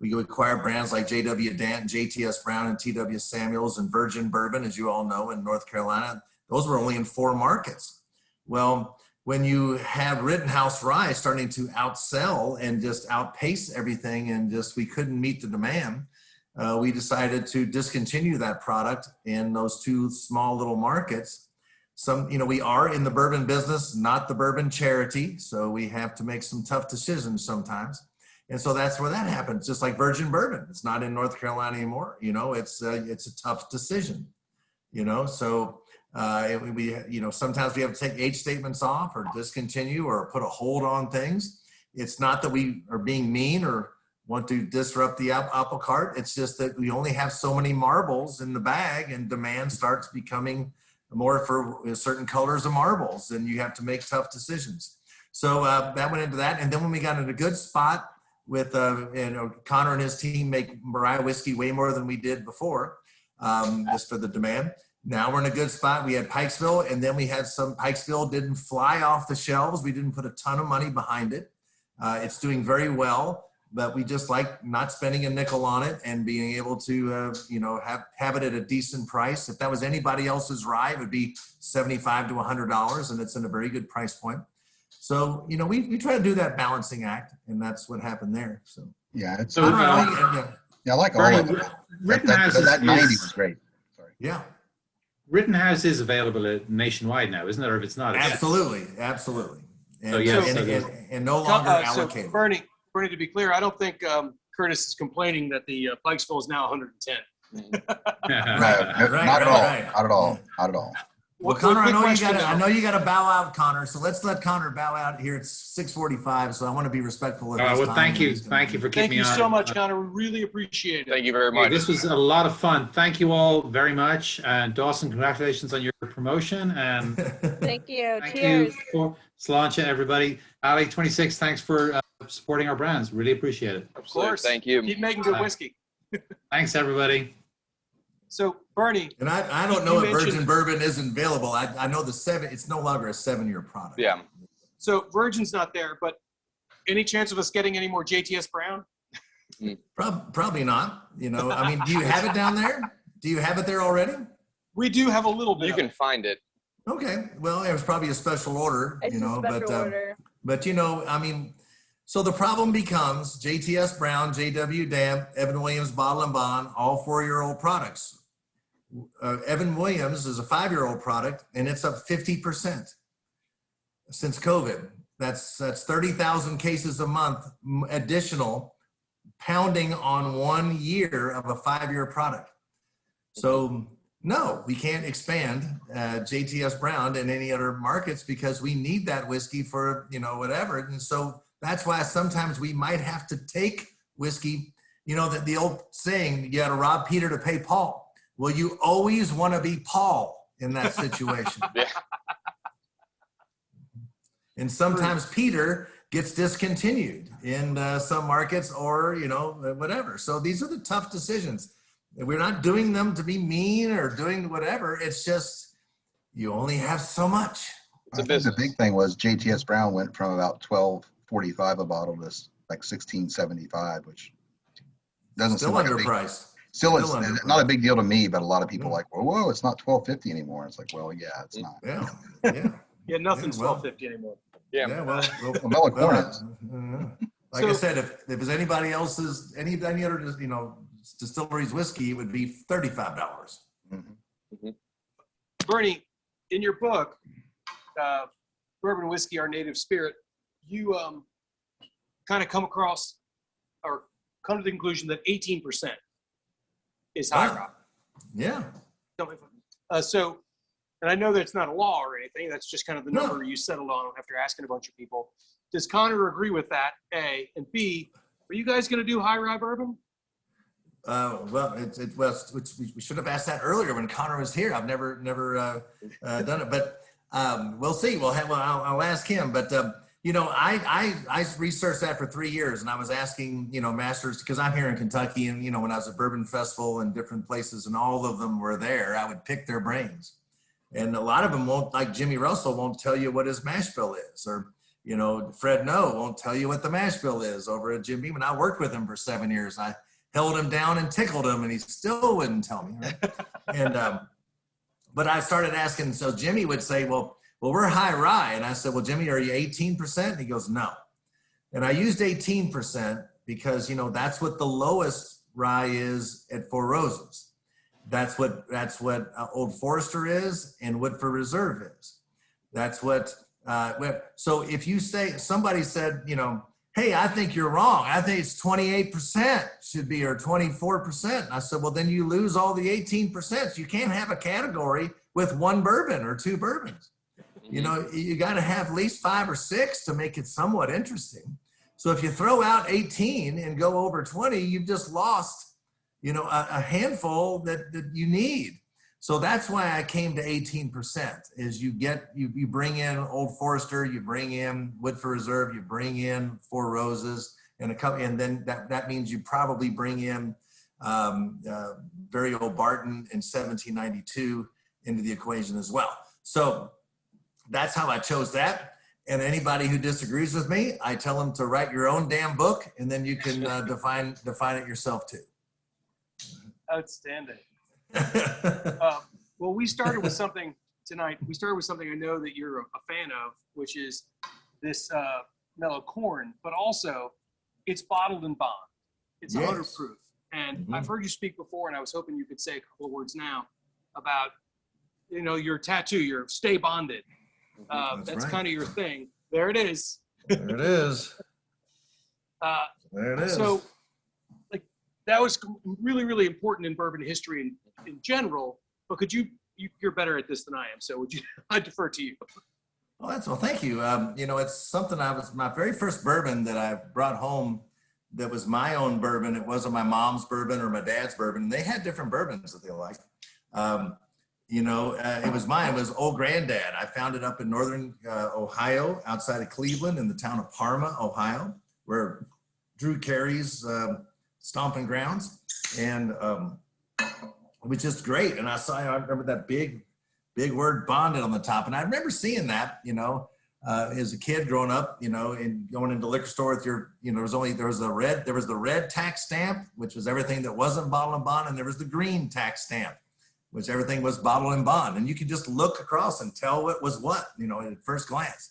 we acquire brands like J.W. Danton, J.T.S. Brown, and T.W. Samuels, and Virgin Bourbon, as you all know, in North Carolina. Those were only in 4 markets. Well, when you have Rittenhouse rye starting to outsell and just outpace everything and we couldn't meet the demand, we decided to discontinue that product in those 2 small little markets. We are in the bourbon business, not the bourbon charity. So we have to make some tough decisions sometimes. And so that's where that happens. Just like Virgin Bourbon, it's not in North Carolina anymore. It's a tough decision, so sometimes we have to take age statements off or discontinue or put a hold on things. It's not that we are being mean or want to disrupt the apple cart. It's just that we only have so many marbles in the bag, and demand starts becoming more for certain colors of marbles, and you have to make tough decisions. So that went into that. And then when we got in a good spot with, Conor and his team make rye whiskey way more than we did before, just for the demand. Now we're in a good spot. We had Pikesville, and then we had some Pikesville didn't fly off the shelves. We didn't put a ton of money behind it. It's doing very well, but we just like not spending a nickel on it and being able to, have it at a decent price. If that was anybody else's rye, it would be $75 to $100, and it's in a very good price point. So, we try to do that balancing act, and that's what happened there. So, yeah. So, I like all of it. That 90 was great. Sorry. Yeah. Rittenhouse is available nationwide now, isn't it? Or if it's not, Absolutely. And, and no longer allocated. So Bernie, to be clear, I don't think Curtis is complaining that the Pikesville is now 110. Not at all. Well, Connor, I know you got to bow out, Connor. So let's let Connor bow out here. It's 6:45, so I want to be respectful of his time. Thank you for keeping me on. Thank you so much, Connor. We really appreciate it. Thank you very much. This was a lot of fun. Thank you all very much. And Dawson, congratulations on your promotion. And thank you. Thank Cheers. you for Sláinte, everybody. Ali 26, thanks for supporting our brands. Really appreciate it. Of course. Thank you. Keep making good whiskey. Thanks, everybody. So Bernie, And I don't know if virgin bourbon isn't available. I know it's no longer a 7-year product. Yeah. So virgin's not there, but any chance of us getting any more JTS Brown? Probably not. You know, I mean, do you have it down there? Do you have it there already? We do have a little bit. You can find it. Okay. Well, it was probably a special order, It's you know, a special order. but you know, I mean, so the problem becomes JTS Brown, JW Dam, Evan Williams Bottle and Bond, all 4-year-old products. Evan Williams is a 5-year-old product, and it's up 50% since COVID. That's 30,000 cases a month additional, pounding on 1 year of a 5-year product. So no, we can't expand JTS Brown in any other markets because we need that whiskey for, you know, whatever. And so that's why sometimes we might have to take whiskey, you know, the old saying, you got to rob Peter to pay Paul. Well, you always want to be Paul in that situation. Yeah. And sometimes Peter gets discontinued in some markets or, you know, whatever. So these are the tough decisions. We're not doing them to be mean or doing whatever. It's just, you only have so much. It's a business. The big thing was JTS Brown went from about $12.45 a bottle to like $16.75, which doesn't Still seem like underpriced. Still, it's underpriced. not a big deal to me, but a lot of people are like, whoa, it's not $12.50 anymore. It's like, well, yeah, it's not. Yeah, yeah. Yeah, nothing's Yeah, well, $12.50 anymore. Yeah. Yeah, well, Well, Melicorn is. like I So- said, if it's anybody else's, any other, you know, distillery's whiskey, it would be $35. Bernie, in your book, Bourbon Whiskey, Our Native Spirit, you kind of come across or come to the conclusion that 18% is high Wow. rock. Yeah. So, and I know that it's not a law or anything. That's just kind of the No. number you settled on after asking a bunch of people. Does Conor agree with that, A? And B, are you guys going to do high rye bourbon? Well, we should have asked that earlier when Conor was here. I've never done it, but we'll see. I'll ask him. But you know, I researched that for 3 years, and I was asking, you know, masters, because I'm here in Kentucky, and you know, when I was at Bourbon Festival and different places, and all of them were there, I would pick their brains, and a lot of them won't, like Jimmy Russell, won't tell you what his mash bill is, or you know, Fred No won't tell you what the mash bill is over at Jim Beam, and I worked with him for 7 years. I held him down and tickled him, and he still wouldn't tell me. Right? And but I started asking. So Jimmy would say, "Well, we're high rye," and I said, "Well, Jimmy, are you 18%?" He goes, "No." And I used 18% because, you know, that's what the lowest rye is at Four Roses. That's what Old Forester is, and Woodford Reserve is. That's what. So if you say, somebody said, you know, hey, I think you're wrong. I think it's 28% should be, or 24%. And I said, well, then you lose all the 18%. You can't have a category with 1 bourbon or 2 bourbons. You know, you got to have at least 5 or 6 to make it somewhat interesting. So if you throw out 18 and go over 20, you've just lost, you know, a handful that you need. So that's why I came to 18%, is you bring in Old Forester, you bring in Woodford Reserve, you bring in Four Roses, and then that means you probably bring in very old Barton in 1792 into the equation as well. So that's how I chose that. And anybody who disagrees with me, I tell them to write your own damn book, and then you can define it yourself too. Outstanding. Well, we started with something tonight. We started with something I know that you're a fan of, which is this mellow corn, but also it's bottled in bond. It's 100 proof. And I've heard you speak before, and I was hoping you could say a couple of words now about, you know, your tattoo, your Stay Bonded. That's right. kind of your thing. There it is. There it is. There it is. So, like, that was really, really important in bourbon history in general. But could you're better at this than I am. So would you? I defer to you. Well, thank you. You know, it's something my very first bourbon that I brought home that was my own bourbon. It wasn't my mom's bourbon or my dad's bourbon. They had different bourbons that they liked. You know, it was mine. It was Old Granddad. I found it up in northern Ohio, outside of Cleveland, in the town of Parma, Ohio, where Drew Carey's stomping grounds. And was just great. And I remember that big word bonded on the top. And I remember seeing that, you know, as a kid growing up, you know, and going into liquor store with your, you know, there was the red tax stamp, which was everything that wasn't bottle and bond. And there was the green tax stamp, which everything was bottle and bond. And you could just look across and tell what was what, you know, at first glance.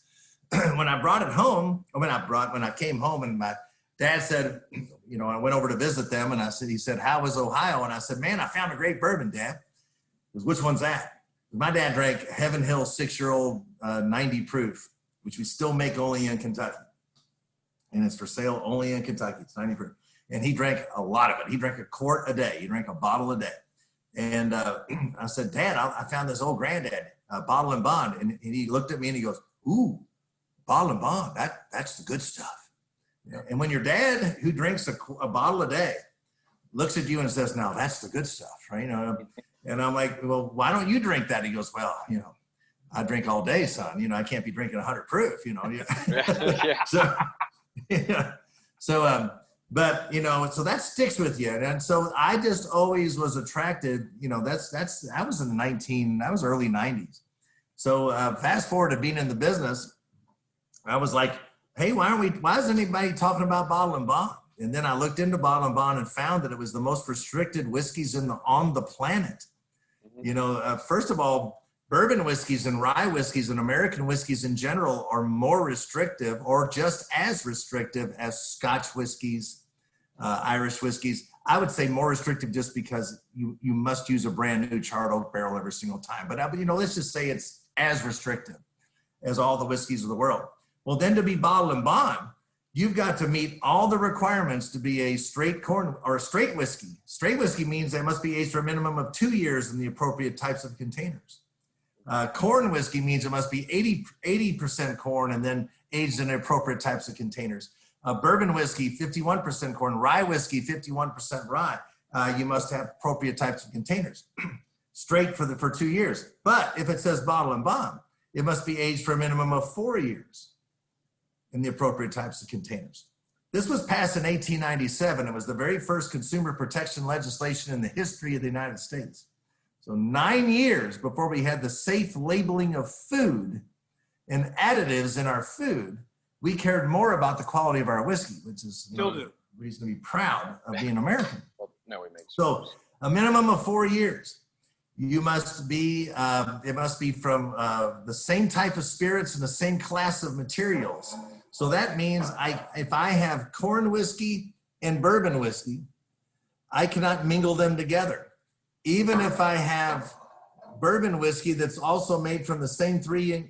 When I brought it home, when I came home and my dad said, you know, I went over to visit them and he said, how was Ohio? And I said, man, I found a great bourbon, Dad. He goes, which one's that? My dad drank Heaven Hill 6-year-old 90 proof, which we still make only in Kentucky. And it's for sale only in Kentucky. It's 90 proof. And he drank a lot of it. He drank a quart a day. He drank a bottle a day. And I said, Dad, I found this old granddad, bottle and bond. And he looked at me and he goes, ooh, bottle and bond, that's the good stuff. And when your dad, who drinks a bottle a day, looks at you and says, now that's the good stuff, right? You know, and I'm like, well, why don't you drink that? He goes, well, you know, I drink all day, son. You know, I can't be drinking 100 proof, you know. Yeah. So, yeah. So, but, you know, so that sticks with you. And so I just always was attracted, you know, that was early 90s. So fast forward to being in the business, I was like, hey, why isn't anybody talking about bottle and bond? And then I looked into bottle and bond and found that it was the most restricted whiskeys on the planet. Mm-hmm. You know, first of all, bourbon whiskeys and rye whiskeys and American whiskeys in general are more restrictive or just as restrictive as Scotch whiskeys, Irish whiskeys. I would say more restrictive just because you must use a brand new charred oak barrel every single time. But you know, let's just say it's as restrictive as all the whiskeys of the world. Well, then to be bottle and bond, you've got to meet all the requirements to be a straight corn or a straight whiskey. Straight whiskey means they must be aged for a minimum of 2 years in the appropriate types of containers. Corn whiskey means it must be 80% corn and then aged in appropriate types of containers. Bourbon whiskey, 51% corn. Rye whiskey, 51% rye. You must have appropriate types of containers. Straight for 2 years. But if it says bottle and bond, it must be aged for a minimum of 4 years in the appropriate types of containers. This was passed in 1897. It was the very first consumer protection legislation in the history of the United States. So 9 years before we had the safe labeling of food and additives in our food, we cared more about the quality of our whiskey, which is reason to be proud of being American. Well, now we make sense. So a minimum of 4 years. You must be, it must be from the same type of spirits and the same class of materials. So that means if I have corn whiskey and bourbon whiskey, I cannot mingle them together. Even if I have bourbon whiskey that's also made from the same three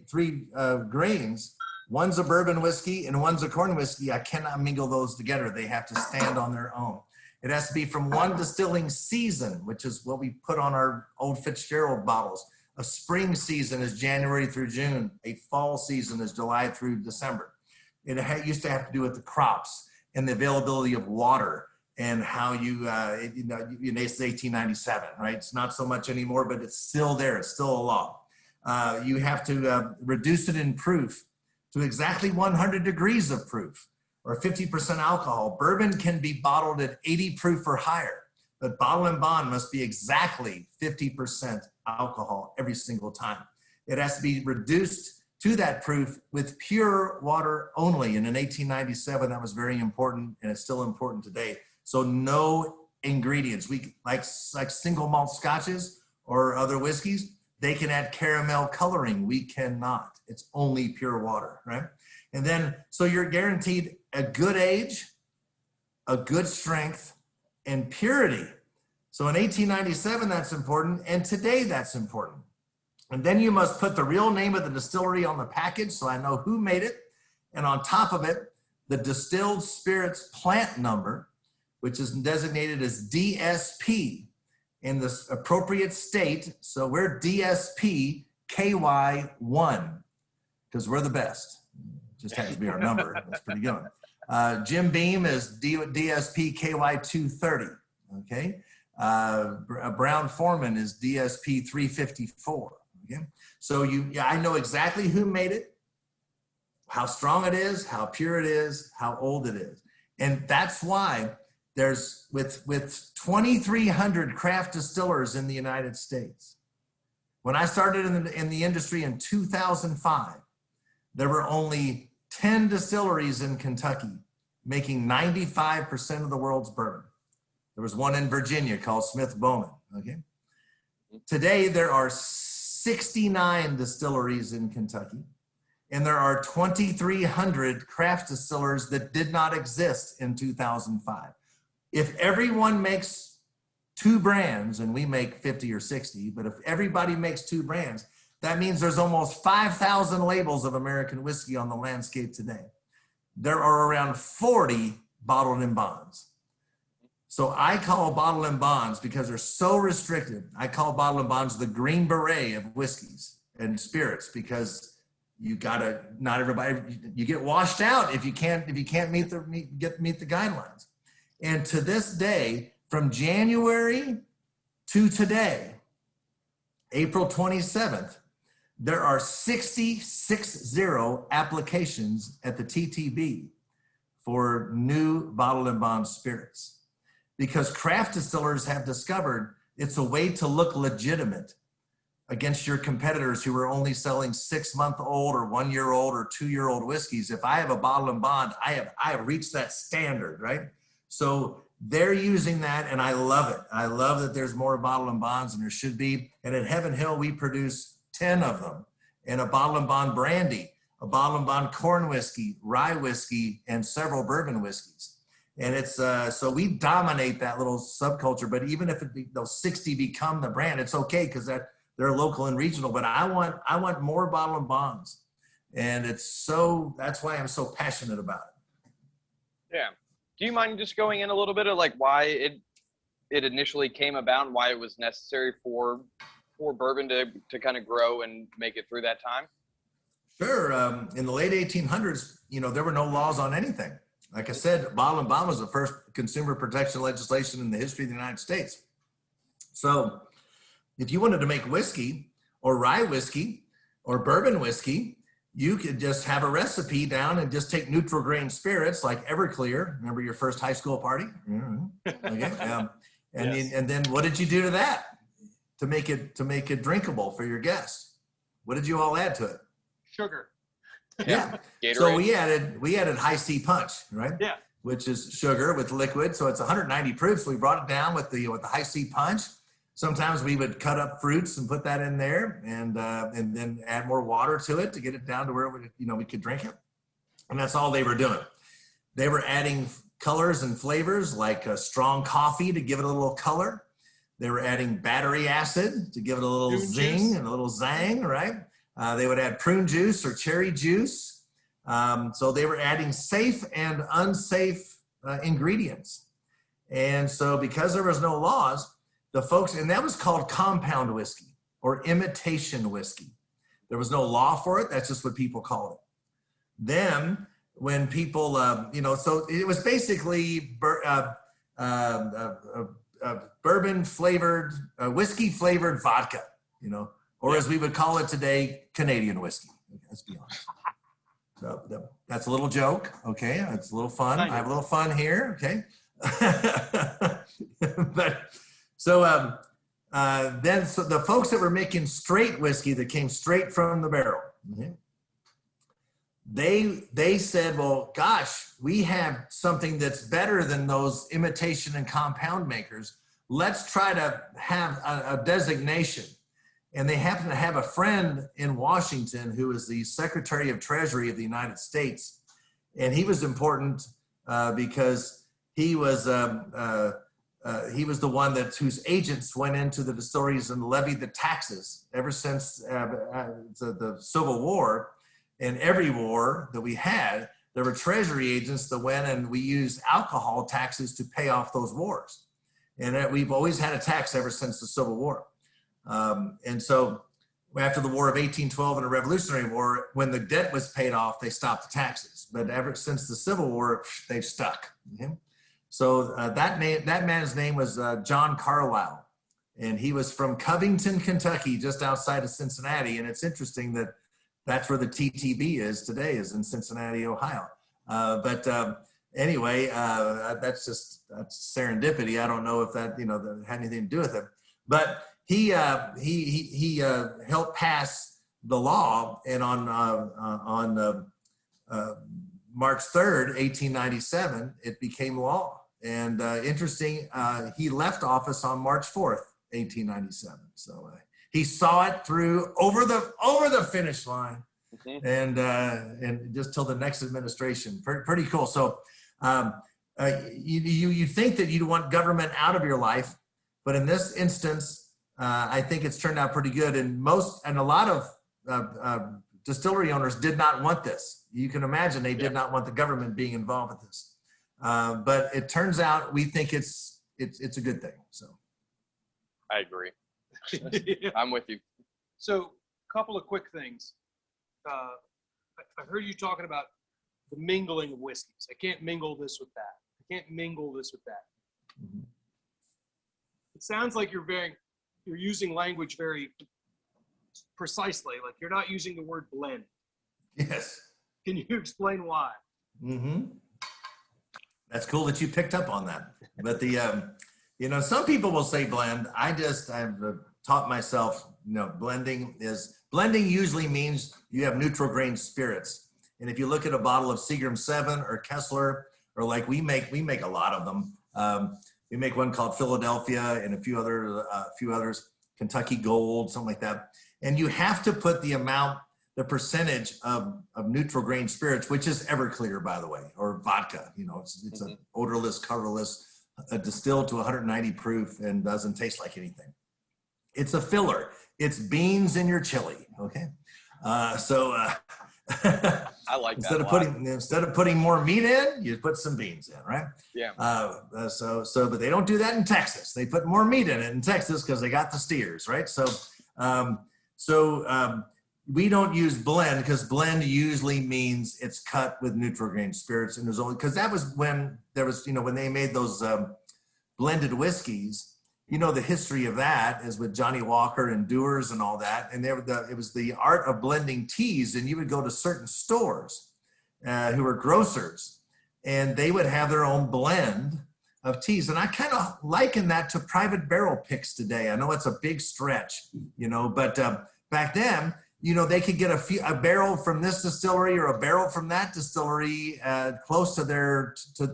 grains, one's a bourbon whiskey and one's a corn whiskey, I cannot mingle those together. They have to stand on their own. It has to be from one distilling season, which is what we put on our old Fitzgerald bottles. A spring season is January through June. A fall season is July through December. It used to have to do with the crops and the availability of water and how it's 1897, right? It's not so much anymore, but it's still there. It's still a law. You have to reduce it in proof to exactly 100 degrees of proof or 50% alcohol. Bourbon can be bottled at 80 proof or higher, but bottle and bond must be exactly 50% alcohol every single time. It has to be reduced to that proof with pure water only. And in 1897, that was very important, and it's still important today. So no ingredients. We like single malt scotches or other whiskeys, they can add caramel coloring. We cannot. It's only pure water, right? And then, so you're guaranteed a good age, a good strength, and purity. So in 1897, that's important, and today that's important. And then you must put the real name of the distillery on the package so I know who made it. And on top of it, the distilled spirits plant number, which is designated as DSP in the appropriate state. So we're DSP KY1 because we're the best. Just happens to be our number. That's pretty good. Jim Beam is DSP KY230. Okay. Brown Foreman is DSP 354. Okay. So I know exactly who made it, how strong it is, how pure it is, how old it is. And that's why There's with 2,300 craft distillers in the United States. When I started in the industry in 2005, there were only 10 distilleries in Kentucky making 95% of the world's bourbon. There was one in Virginia called Smith Bowman, okay? Today, there are 69 distilleries in Kentucky, and there are 2,300 craft distillers that did not exist in 2005. If everyone makes 2 brands, and we make 50 or 60, but if everybody makes 2 brands, that means there's almost 5,000 labels of American whiskey on the landscape today. There are around 40 bottled in bonds. So I call bottled in bonds, because they're so restricted, I call bottled in bonds the green beret of whiskeys and spirits, because you gotta, not everybody, you get washed out if you can't meet the guidelines. And to this day, from January to today, April 27th, there are 66 applications at the TTB for new bottled and bond spirits, because craft distillers have discovered it's a way to look legitimate against your competitors who are only selling 6-month-old or 1-year-old or 2-year-old whiskeys. If I have a bottle and bond, I have reached that standard, right? So they're using that, and I love it. I love that there's more bottle and bonds than there should be. And at Heaven Hill, we produce 10 of them, and a bottle and bond brandy, a bottle and bond corn whiskey, rye whiskey, and several bourbon whiskeys. And it's so we dominate that little subculture. But even if those 60 become the brand, it's okay, because they're local and regional. But I want more bottle and bonds, and that's why I'm so passionate about it. Yeah. Do you mind just going in a little bit of like why it initially came about and why it was necessary for bourbon to kind of grow and make it through that time? Sure. In the late 1800s, there were no laws on anything. Like I said, bottle and bond was the first consumer protection legislation in the history of the United States. So if you wanted to make whiskey or rye whiskey or bourbon whiskey, you could just have a recipe down and just take neutral grain spirits like Everclear. Remember your first high school party? Mm-hmm. Okay. Yes. And then what did you do to that to make it drinkable for your guests? What did you all add to it? Sugar. Yeah. Gatorade. So we added high C punch, right? Yeah. Which is sugar with liquid. So it's 190 proof. So we brought it down with the high C punch. Sometimes we would cut up fruits and put that in there, and then add more water to it to get it down to where we could drink it. And that's all they were doing. They were adding colors and flavors like strong coffee to give it a little color. They were adding battery acid to give it a little Prune zing juice. and a little zang, right? They would add prune juice or cherry juice. So they were adding safe and unsafe ingredients. And so because there was no laws, the folks, and that was called compound whiskey or imitation whiskey. There was no law for it. That's just what people called it. Then when people, so it was basically bourbon flavored, whiskey flavored vodka, or as we would call it today, Canadian whiskey. Let's be honest. So that's a little joke. Okay. It's a little fun. I have a little fun here. Okay. So the folks that were making straight whiskey that came straight from the barrel, they said, well, gosh, we have something that's better than those imitation and compound makers. Let's try to have a designation. And they happen to have a friend in Washington who is the Secretary of Treasury of the United States. And he was important because he was the one whose agents went into the distilleries and levied the taxes ever since the Civil War. In every war that we had, there were treasury agents that went and we used alcohol taxes to pay off those wars. And we've always had a tax ever since the Civil War. And so after the War of 1812 and the Revolutionary War, when the debt was paid off, they stopped the taxes. But ever since the Civil War, they've stuck. Okay? So that man's name was John Carlisle, and he was from Covington, Kentucky, just outside of Cincinnati. And it's interesting that that's where the TTB is today, is in Cincinnati, Ohio. But anyway, that's serendipity. I don't know if that, that had anything to do with it, but he helped pass the law, and on March 3rd, 1897, it became law. And interesting, he left office on March 4th, 1897. So he saw it through over the finish line, and just till the next administration. Pretty cool. So you think that you want government out of your life, but in this instance, I think it's turned out pretty good. And a lot of distillery owners did not want this. You can imagine they did not want the government being involved with this. But it turns out we think it's a good thing. So I agree. I'm with you. So, a couple of quick things. I heard you talking about the mingling of whiskeys. I can't mingle this with that. I can't mingle this with that. Mm-hmm. It sounds like you're using language very precisely. Like you're not using the word blend. Yes. Can you explain why? Mm-hmm. That's cool that you picked up on that. But some people will say blend. I've taught myself, blending usually means you have neutral grain spirits. And if you look at a bottle of Seagram 7 or Kessler, or like we make a lot of them. We make one called Philadelphia and a few others, Kentucky Gold, something like that. And you have to put the percentage of neutral grain spirits, which is Everclear, by the way, or vodka. It's an odorless, colorless, distilled to 190 proof and doesn't taste like anything. It's a filler. It's beans in your chili. Okay, I like that. Instead of putting more meat in, you put some beans in, right? Yeah. But they don't do that in Texas. They put more meat in it in Texas because they got the steers, right? We don't use blend because blend usually means it's cut with neutral grain spirits, and there's only because that was when there was when they made those blended whiskeys. The history of that is with Johnny Walker and Dewar's and all that, and it was the art of blending teas, and you would go to certain stores who were grocers, and they would have their own blend of teas, and I kind of liken that to private barrel picks today. I know it's a big stretch, but back then. They could get a barrel from this distillery or a barrel from that distillery close to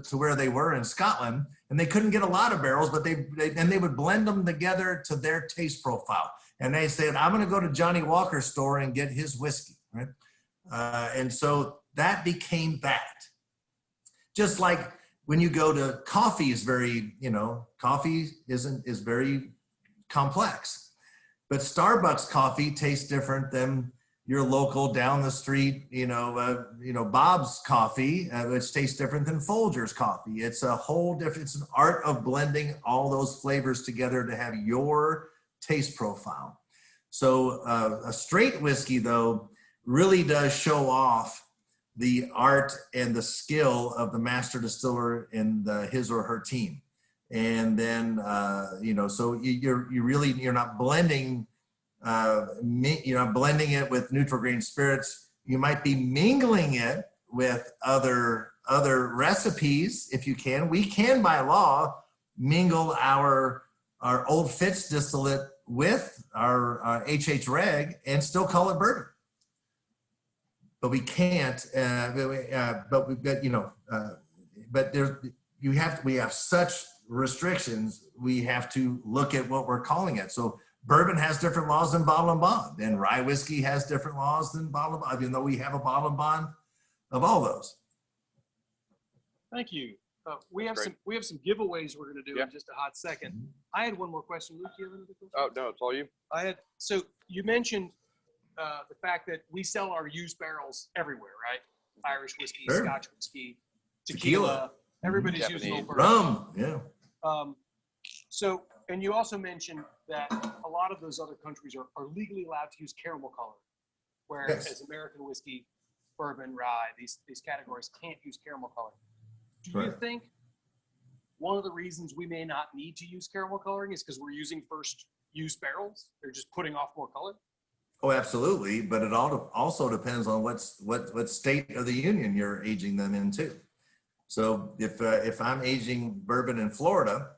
to where they were in Scotland, and they couldn't get a lot of barrels, but they would blend them together to their taste profile. And they said, "I'm going to go to Johnny Walker's store and get his whiskey," right? And so that became that. Just like when you go to coffee is very, coffee is very complex. But Starbucks coffee tastes different than your local down the street, Bob's coffee, which tastes different than Folger's coffee. It's a whole different, it's an art of blending all those flavors together to have your taste profile. So a straight whiskey, though, really does show off the art and the skill of the master distiller and his or her team. And then, so you're not blending, blending it with neutral grain spirits. You might be mingling it with other recipes if you can. We can, by law, mingle our Old Fitz distillate with our HH Reg and still call it bourbon. But we can't. We have such restrictions. We have to look at what we're calling it. So bourbon has different laws than bottle and bond, and rye whiskey has different laws than bottle and bond, even though we have a bottle and bond of all those. Thank you. We have some giveaways we're going to do in just a hot second. I had one more question. Luke, you have another question? Oh no, it's all you. So you mentioned the fact that we sell our used barrels everywhere, right? Irish whiskey, Sure. Scotch whiskey, tequila. Everybody's Japanese. using old Rum, yeah. So, and you also mentioned that a lot of those other countries are legally allowed to use caramel coloring, whereas Yes. American whiskey, bourbon, rye, these categories can't use caramel coloring. Do you Right. think one of the reasons we may not need to use caramel coloring is because we're using first used barrels? They're just putting off more color? Oh, absolutely. But it also depends on what state of the union you're aging them into. So if I'm aging bourbon in Florida,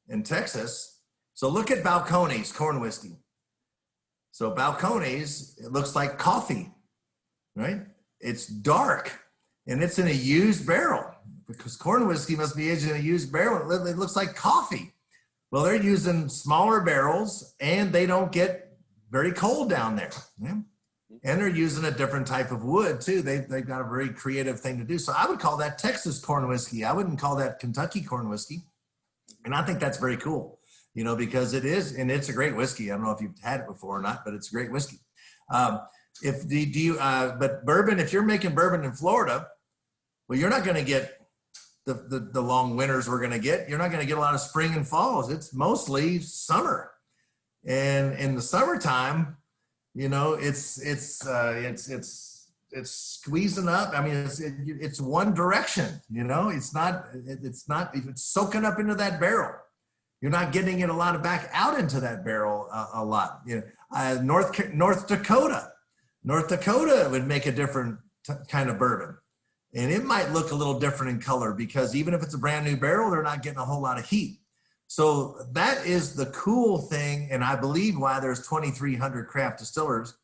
in Texas, so look at Balcones corn whiskey. So Balcones, it looks like coffee, right? It's dark and it's in a used barrel because corn whiskey must be aged in a used barrel. It looks like coffee. Well, they're using smaller barrels and they don't get very cold down there. Yeah? And they're using a different type of wood too. They've got a very creative thing to do. So I would call that Texas corn whiskey. I wouldn't call that Kentucky corn whiskey. And I think that's very cool, you know, because it is, and it's a great whiskey. I don't know if you've had it before or not, but it's a great whiskey. But bourbon, if you're making bourbon in Florida, well, you're not going to get the long winters we're going to get. You're not going to get a lot of spring and falls. It's mostly summer. And in the summertime, you know, it's squeezing up. I mean, it's one direction, you know, it's soaking up into that barrel. You're not getting it a lot of back out into that barrel a lot. You know, North Dakota would make a different kind of bourbon. And it might look a little different in color because even if it's a brand new barrel, they're not getting a whole lot of heat. So that is the cool thing. And I believe why there's 2,300 craft distillers,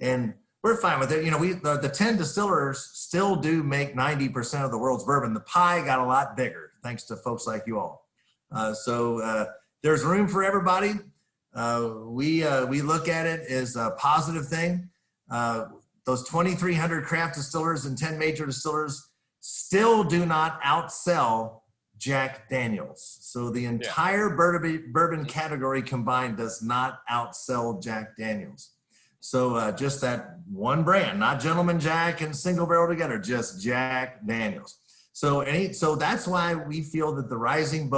and we're fine with it. You know, the 10 distillers still do make 90% of the world's bourbon. The pie got a lot bigger thanks to folks like you all. So there's room for everybody. We look at it as a positive thing. Those 2,300 craft distillers and 10 major distillers still do not outsell Jack Daniels. So the entire bourbon category combined does not outsell Jack Daniels. So just that one brand, not Gentleman Jack and Single Barrel together, just Jack Daniels. So that's why we feel that the rising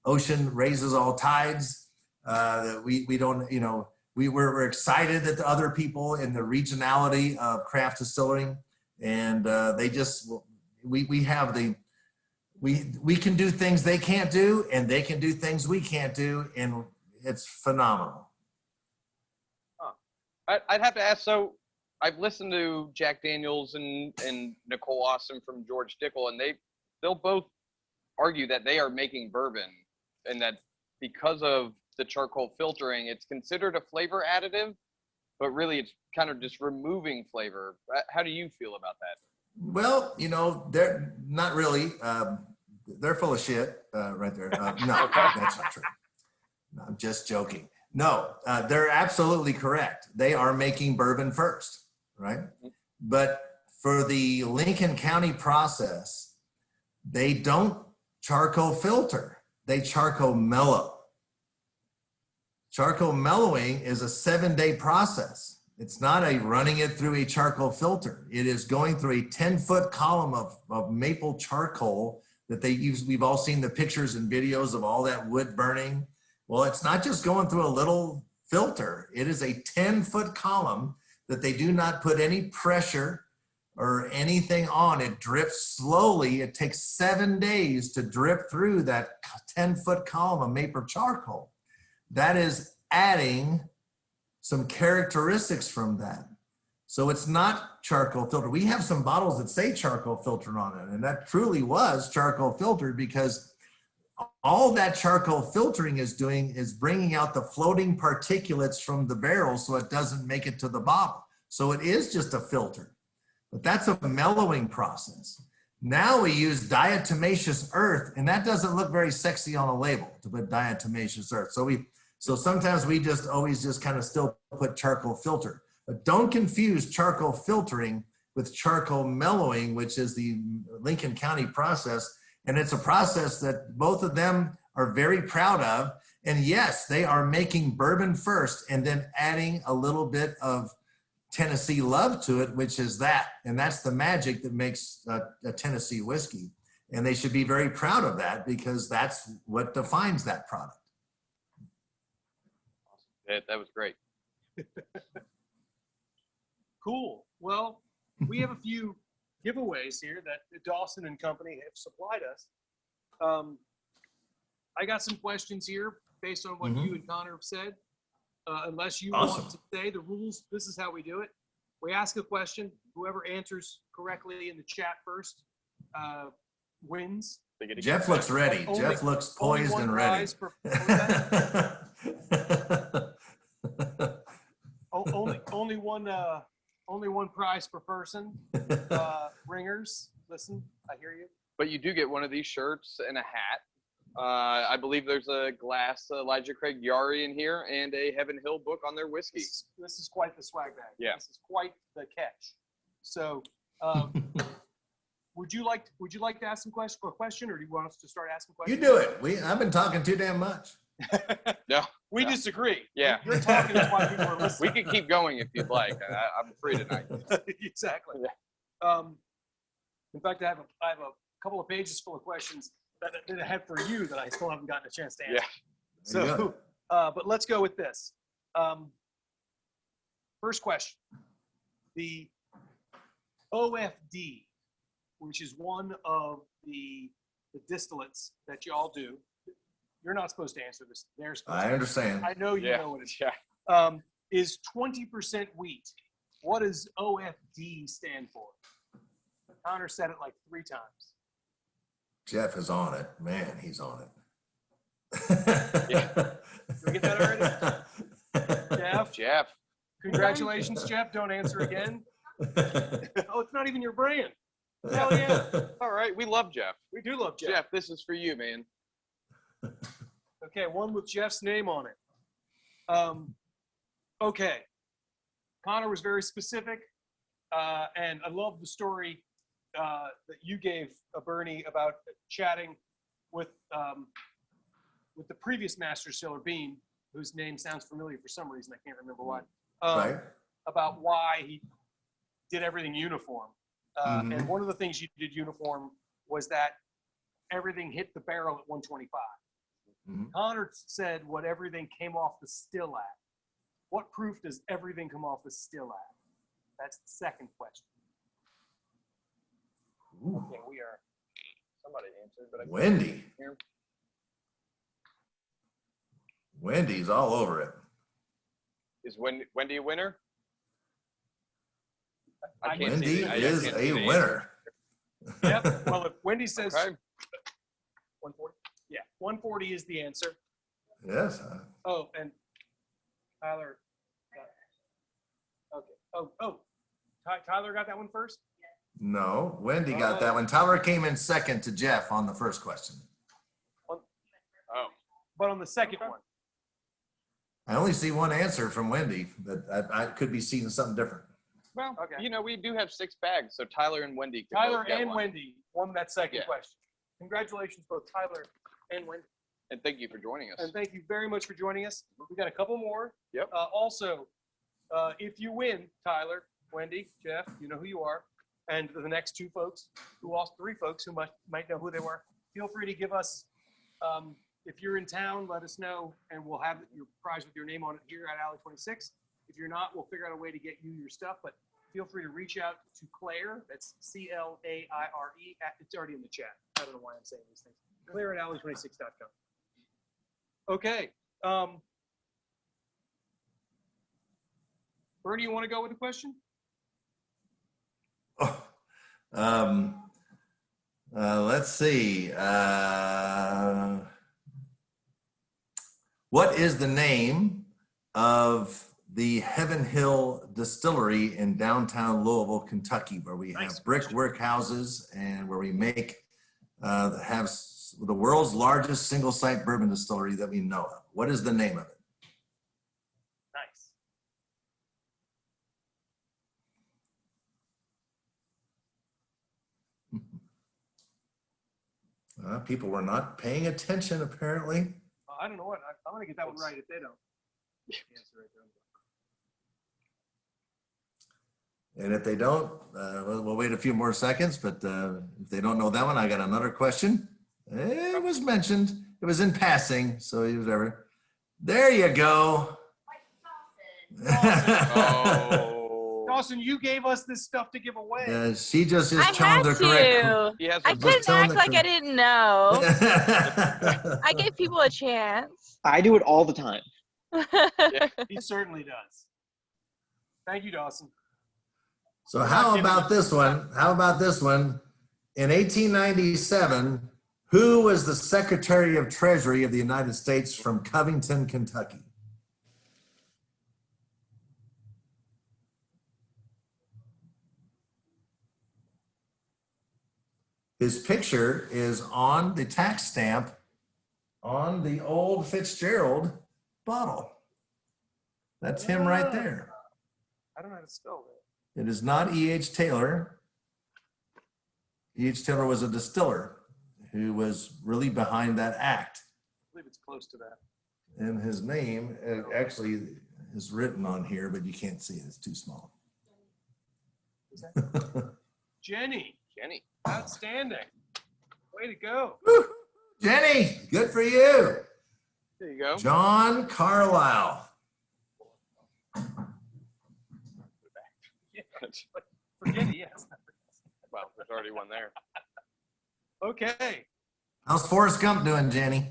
ocean raises all tides. That we don't, you know, we're excited that the other people in the regionality of craft distilling, and we can do things they can't do, and they can do things we can't do, and it's phenomenal. I'd have to ask, so I've listened to Jack Daniels and Nicole Austin from George Dickel, and they'll both argue that they are making bourbon, and that because of the charcoal filtering, it's considered a flavor additive, but really it's kind of just removing flavor. How do you feel about that? Well, you know, they're not really. They're full of shit right there. No, that's not true. No, I'm just joking. No, they're absolutely correct. They are making bourbon first, right? But for the Lincoln County process, they don't charcoal filter. They charcoal mellow. Charcoal mellowing is a 7-day process. It's not a running it through a charcoal filter. It is going through a 10-foot column of maple charcoal that they use. We've all seen the pictures and videos of all that wood burning. Well, it's not just going through a little filter. It is a 10-foot column that they do not put any pressure or anything on. It drips slowly. It takes 7 days to drip through that 10-foot column of maple charcoal. That is adding some characteristics from that. So it's not charcoal filtered. We have some bottles that say charcoal filtered on it, and that truly was charcoal filtered, because all that charcoal filtering is doing is bringing out the floating particulates from the barrel so it doesn't make it to the bottle. So it is just a filter, but that's a mellowing process. Now we use diatomaceous earth, and that doesn't look very sexy on a label to put diatomaceous earth. So sometimes we just always just kind of still put charcoal filter, but don't confuse charcoal filtering with charcoal mellowing, which is the Lincoln County process. And it's a process that both of them are very proud of. And yes, they are making bourbon first and then adding a little bit of Tennessee love to it, which is that. And that's the magic that makes a Tennessee whiskey. And they should be very proud of that, because that's what defines that product. Awesome. That was great. Cool. Well, we have a few giveaways here that Dawson and Company have supplied us. I got some questions here based on what you and Conor have said. Unless you want to say the rules, this is how we do it. We ask a question. Whoever answers correctly in the chat first wins. Jeff looks ready. Only- Jeff looks only poised one and ready. prize per- what was that? Only one prize per person. Ringers, listen, I hear you. But you do get one of these shirts and a hat. I believe there's a glass Elijah Craig Yari in here and a Heaven Hill book on their whiskey. This is quite the swag bag. Yeah. This is quite the catch. So, would you like to ask some question, or do you want us to start asking questions? You do it. I've been talking too damn much. No, We disagree. Yeah. You're talking is why people are listening. we can keep going if you'd like. I'm free tonight. Exactly. Yeah. In fact, I have a couple of pages full of questions that I had for you that I still haven't gotten a chance to answer. Yeah. There you So, but let's go with this. First question. The OFD, which is one of the distillates that y'all do. You're not supposed to answer this. They're supposed I to. understand. I know you Yeah. know what it is. Yeah. Is 20% wheat. What does OFD stand for? Conor said it like 3 times. Jeff is on it. Man, he's on it. Yeah. Did we get that already? Jeff? Jeff. Congratulations, Jeff. Don't answer again. Oh, it's not even your brand. Hell yeah. All right. We love Jeff. We do love Jeff. Jeff, this is for you, man. Okay, one with Jeff's name on it. Okay. Conor was very specific, and I love the story that you gave Bernie about chatting with the previous Master Distiller, Bean, whose name sounds familiar for some reason. I can't remember why. Right. About why he did everything uniform. Mhm. And one of the things you did uniform was that everything hit the barrel at 125. Mhm. Conor said what everything came off the still at. What proof does everything come off the still at? That's the second question. Ooh. Okay, we are. Somebody answered, but I Wendy. hear. Wendy's all over it. Is Wendy a winner? I can't Wendy see the- I is can't a see the winner. Yep. Well, if Wendy says Okay. 140, yeah, 140 is the answer. Yes. Oh, and Tyler. Okay. Oh, Tyler got that one first? No, Wendy got that one. Tyler came in second to Jeff on the first question. Oh. But on the second Okay. one. I only see one answer from Wendy, but I could be seeing something different. Well, Okay. you know, we do have 6 bags, so Tyler and Wendy. Can Tyler both get and one. Wendy won that second Yeah. question. Congratulations, both Tyler and Wendy. And thank you for joining us. And thank you very much for joining us. We got a couple more. Yep. Also, if you win, Tyler, Wendy, Jeff, you know who you are, and the next 2 folks, also 3 folks who might know who they were, feel free to give us, if you're in town, let us know, and we'll have your prize with your name on it here at Alley 26. If you're not, we'll figure out a way to get you your stuff, but feel free to reach out to Claire. That's CLAIRE. It's already in the chat. I don't know why I'm saying these things. Claire at alley26.com. Okay. Bernie, you want to go with the question? Oh, let's see. What is the name of the Heaven Hill Distillery in downtown Louisville, Kentucky, where we Nice have brickwork houses and where we make have the world's largest single site bourbon distillery that we know of? What is the name of it? Nice. People were not paying attention, apparently. I don't know what. I'm going to get that one right if they don't. Answer right there. And if they don't, we'll wait a few more seconds, but if they don't know that one, I got another question. It was mentioned. It was in passing, so whatever. There you go. Oh. Dawson, you gave us this stuff to give away. She just is I telling had the correct. to. He has I a couldn't telling act the like I truth. didn't know. I gave people a chance. I do it all the time. He certainly does. Thank you, Dawson. So how about this one? How about this one? In 1897, who was the Secretary of Treasury of the United States from Covington, Kentucky? His picture is on the tax stamp on the old Fitzgerald bottle. That's him right there. I don't know how to spell that. It is not E.H. Taylor. E.H. Taylor was a distiller who was really behind that act. I believe it's close to that. And his name actually is written on here, but you can't see it. It's too small. Is that Jenny? Jenny. Outstanding. Way to go. Woo! Jenny, good for you. There you go. John Carlisle. Forget it, yes. Well, there's already one there. Okay. How's Forrest Gump doing, Jenny?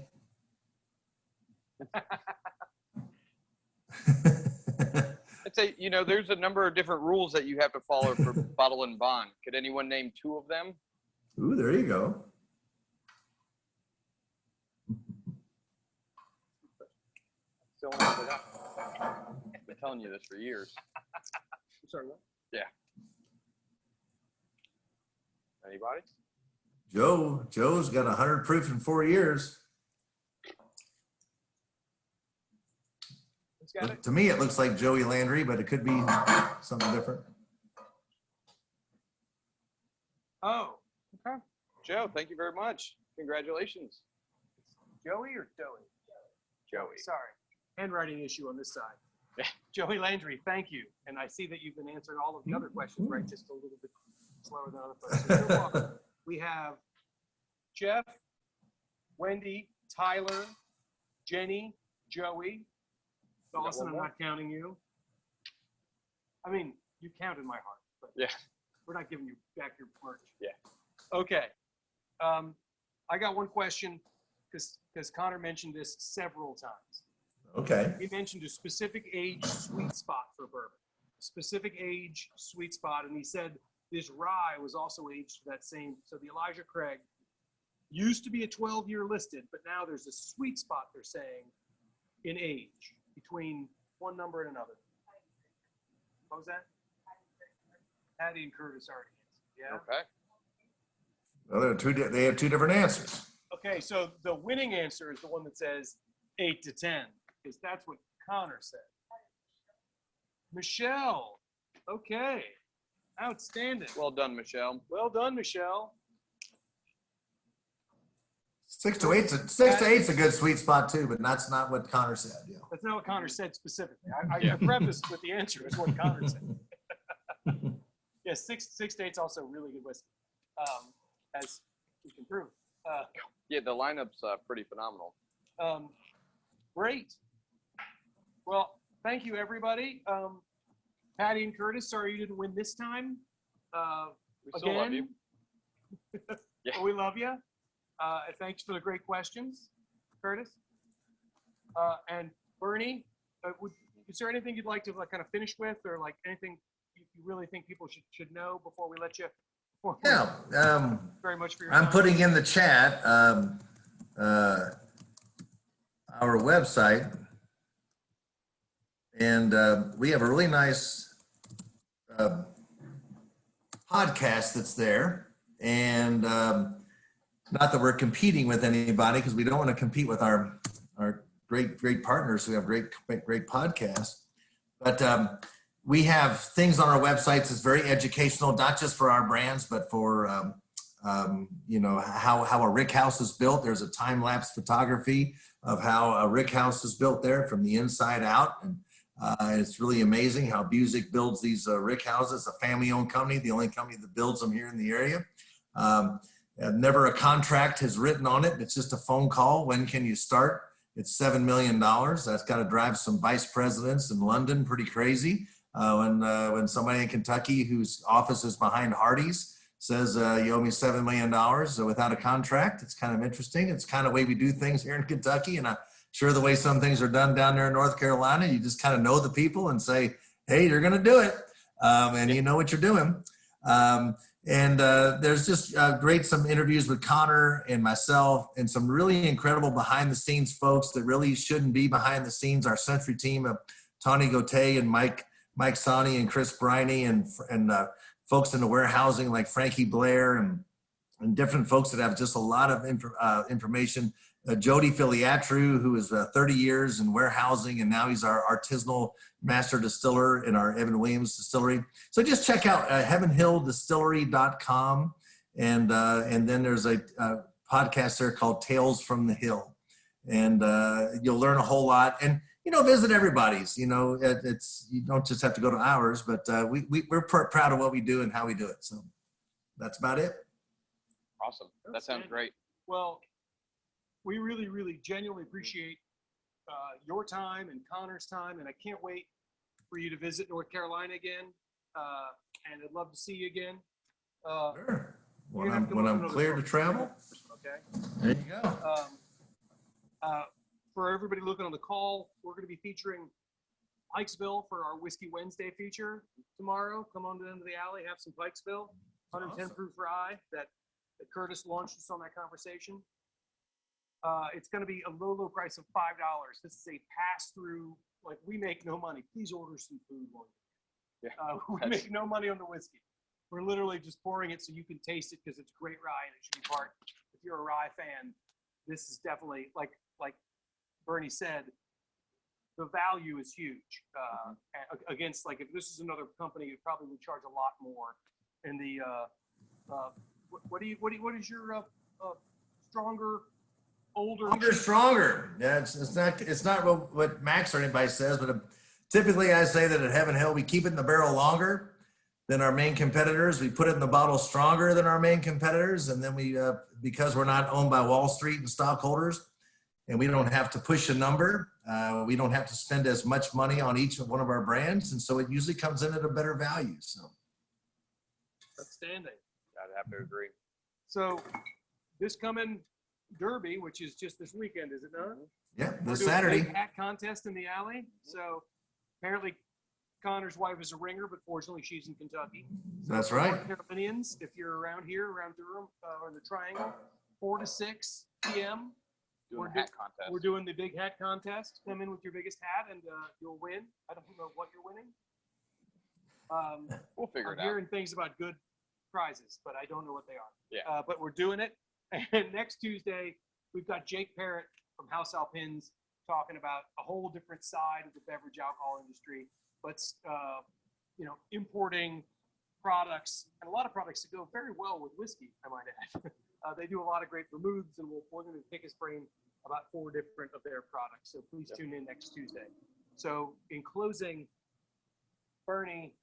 I'd say, you know, there's a number of different rules that you have to follow for bottle and bond. Could anyone name 2 of them? Ooh, there you go. Still haven't forgotten. I've been telling you this for years. I'm sorry, what? Yeah. Anybody? Joe's got 100 proof in 4 years. Who's got it? To me, it looks like Joey Landry, but it could be something different. Oh, okay. Joe, thank you very much. Congratulations. Joey or Joey? Joey. Sorry. Handwriting issue on this side. Yeah. Joey Landry, thank you. And I see that you've been answering all of the other questions, right? Just a little bit slower than other folks. So you're welcome. We have Jeff, Wendy, Tyler, Jenny, Joey, Dawson. I'm not counting you. I mean, you counted my heart, but Yeah. we're not giving you back your merch. Yeah. Okay. I got one question because Conor mentioned this several times. Okay. He mentioned a specific age sweet spot for bourbon, specific age sweet spot, and he said this rye was also aged to that same. So the Elijah Craig used to be a 12-year listed, but now there's a sweet spot, they're saying, in age between one number and another. What was that? Patty and Curtis already answered. Yeah. Okay. Well, they have 2 different answers. Okay, so the winning answer is the one that says 8 to 10, because that's what Conor said. Michelle. Okay. Outstanding. Well done, Michelle. Well done, Michelle. 6 to 8's a good sweet spot too, but that's not what Conor said. Yeah. That's not what Conor said specifically. I Yeah. prefaced with the answer is what Conor said. Yeah, 6 to 8's also really good whiskey, as we can prove. Yeah, the lineup's pretty phenomenal. Great. Well, thank you, everybody. Patty and Curtis, sorry you didn't win this time. We still love you. Yeah. We love you. And thanks for the great questions, Curtis. And Bernie, is there anything you'd like to kind of finish with, or like anything you really think people should know before we let you? Yeah. Very much for your I'm time. putting in the chat our website, and we have a really nice podcast that's there. And not that we're competing with anybody, because we don't want to compete with our great partners who have great podcasts. But we have things on our websites that's very educational, not just for our brands, but for you know, how a rick house is built. There's a time-lapse photography of how a rick house is built there from the inside out. And it's really amazing how Busick builds these rick houses, a family-owned company, the only company that builds them here in the area. Never a contract has written on it. It's just a phone call. When can you start? It's $7 million. That's got to drive some vice presidents in London pretty crazy. When somebody in Kentucky whose office is behind Hardee's says you owe me $7 million without a contract, it's kind of interesting. It's kind of the way we do things here in Kentucky, and I'm sure the way some things are done down there in North Carolina, you just kind of know the people and say, hey, you're going to do it. and you know what you're doing. There's just some interviews with Conor and myself and some really incredible behind the scenes folks that really shouldn't be behind the scenes. Our Century team of Tawny Gauthier and Mike Sani and Chris Briney and folks in the warehousing like Frankie Blair and different folks that have just a lot of information. Jody Filiatru, who is 30 years in warehousing, and now he's our artisanal master distiller in our Evan Williams distillery. So just check out heavenhilldistillery.com. And then there's a podcast there called Tales from the Hill. And you'll learn a whole lot. And, visit everybody's, you don't just have to go to ours, but we're proud of what we do and how we do it. So that's about it. Awesome. That sounds great. Well, we really, really genuinely appreciate your time and Conor's time, and I can't wait for you to visit North Carolina again. And I'd love to see you again. Sure. When I'm clear to travel. Okay. There you go. For everybody looking on the call, we're going to be featuring Pikesville for our Whiskey Wednesday feature tomorrow. Come on down to the alley, have some Pikesville, 110 proof rye that Curtis launched us on that conversation. It's going to be a low price of $5. This is a pass-through. Like, we make no money. Please order some food while you're here. We make no money on the whiskey. We're literally just pouring it so you can taste it because it's great rye and it should be part. If you're a rye fan, this is definitely like Bernie said. The value is huge against, like, if this is another company, it probably would charge a lot more. And the what is your stronger? Stronger. Yeah, it's not what Max or anybody says, but typically I say that at Heaven Hill we keep it in the barrel longer than our main competitors. We put it in the bottle stronger than our main competitors, and then we because we're not owned by Wall Street and stockholders, and we don't have to push a number. We don't have to spend as much money on each one of our brands, and so it usually comes in at a better value. So, outstanding. I'd have to agree. So, this coming Derby, which is just this weekend, is it not? Yeah, We're this doing Saturday. a big hat contest in the alley. So apparently Conor's wife is a ringer, but fortunately she's in Kentucky. So That's right. Carolinians, if you're around here, around Durham, or the Triangle, 4 to 6 p.m. We're doing the big hat contest. Come in with your biggest hat and you'll win. I don't know what you're winning. We'll figure it out. I'm hearing things about good prizes, but I don't know what they are. Yeah. But we're doing it. And next Tuesday, we've got Jake Parrott from House Alpins talking about a whole different side of the beverage alcohol industry, but importing products and a lot of products that go very well with whiskey, I might add. They do a lot of great vermouths, and we're going to pick his brain about 4 different of their products. So please tune in next Tuesday. So in closing, Bernie,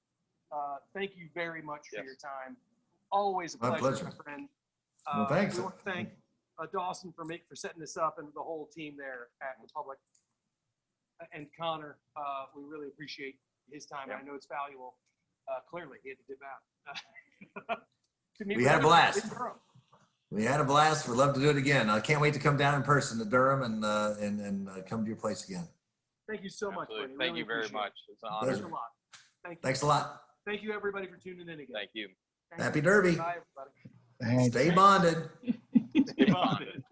thank you very much for your time. Always a pleasure, my friend. Well, thanks. We want to thank Dawson for setting this up and the whole team there at Republic. And Conor, we really appreciate his time. Yeah. I know it's valuable. Clearly, he had to dip out. We had a blast. We had a blast. We'd love to do it again. I can't wait to come down in person to Durham and come to your place again. Thank you so much, Bernie. Thank you very much. It's an honor. Thanks a lot. Thanks a lot. Thank you, everybody, for tuning in again. Thank you. Happy Derby. Bye, everybody. Thanks. Stay bonded. Stay bonded.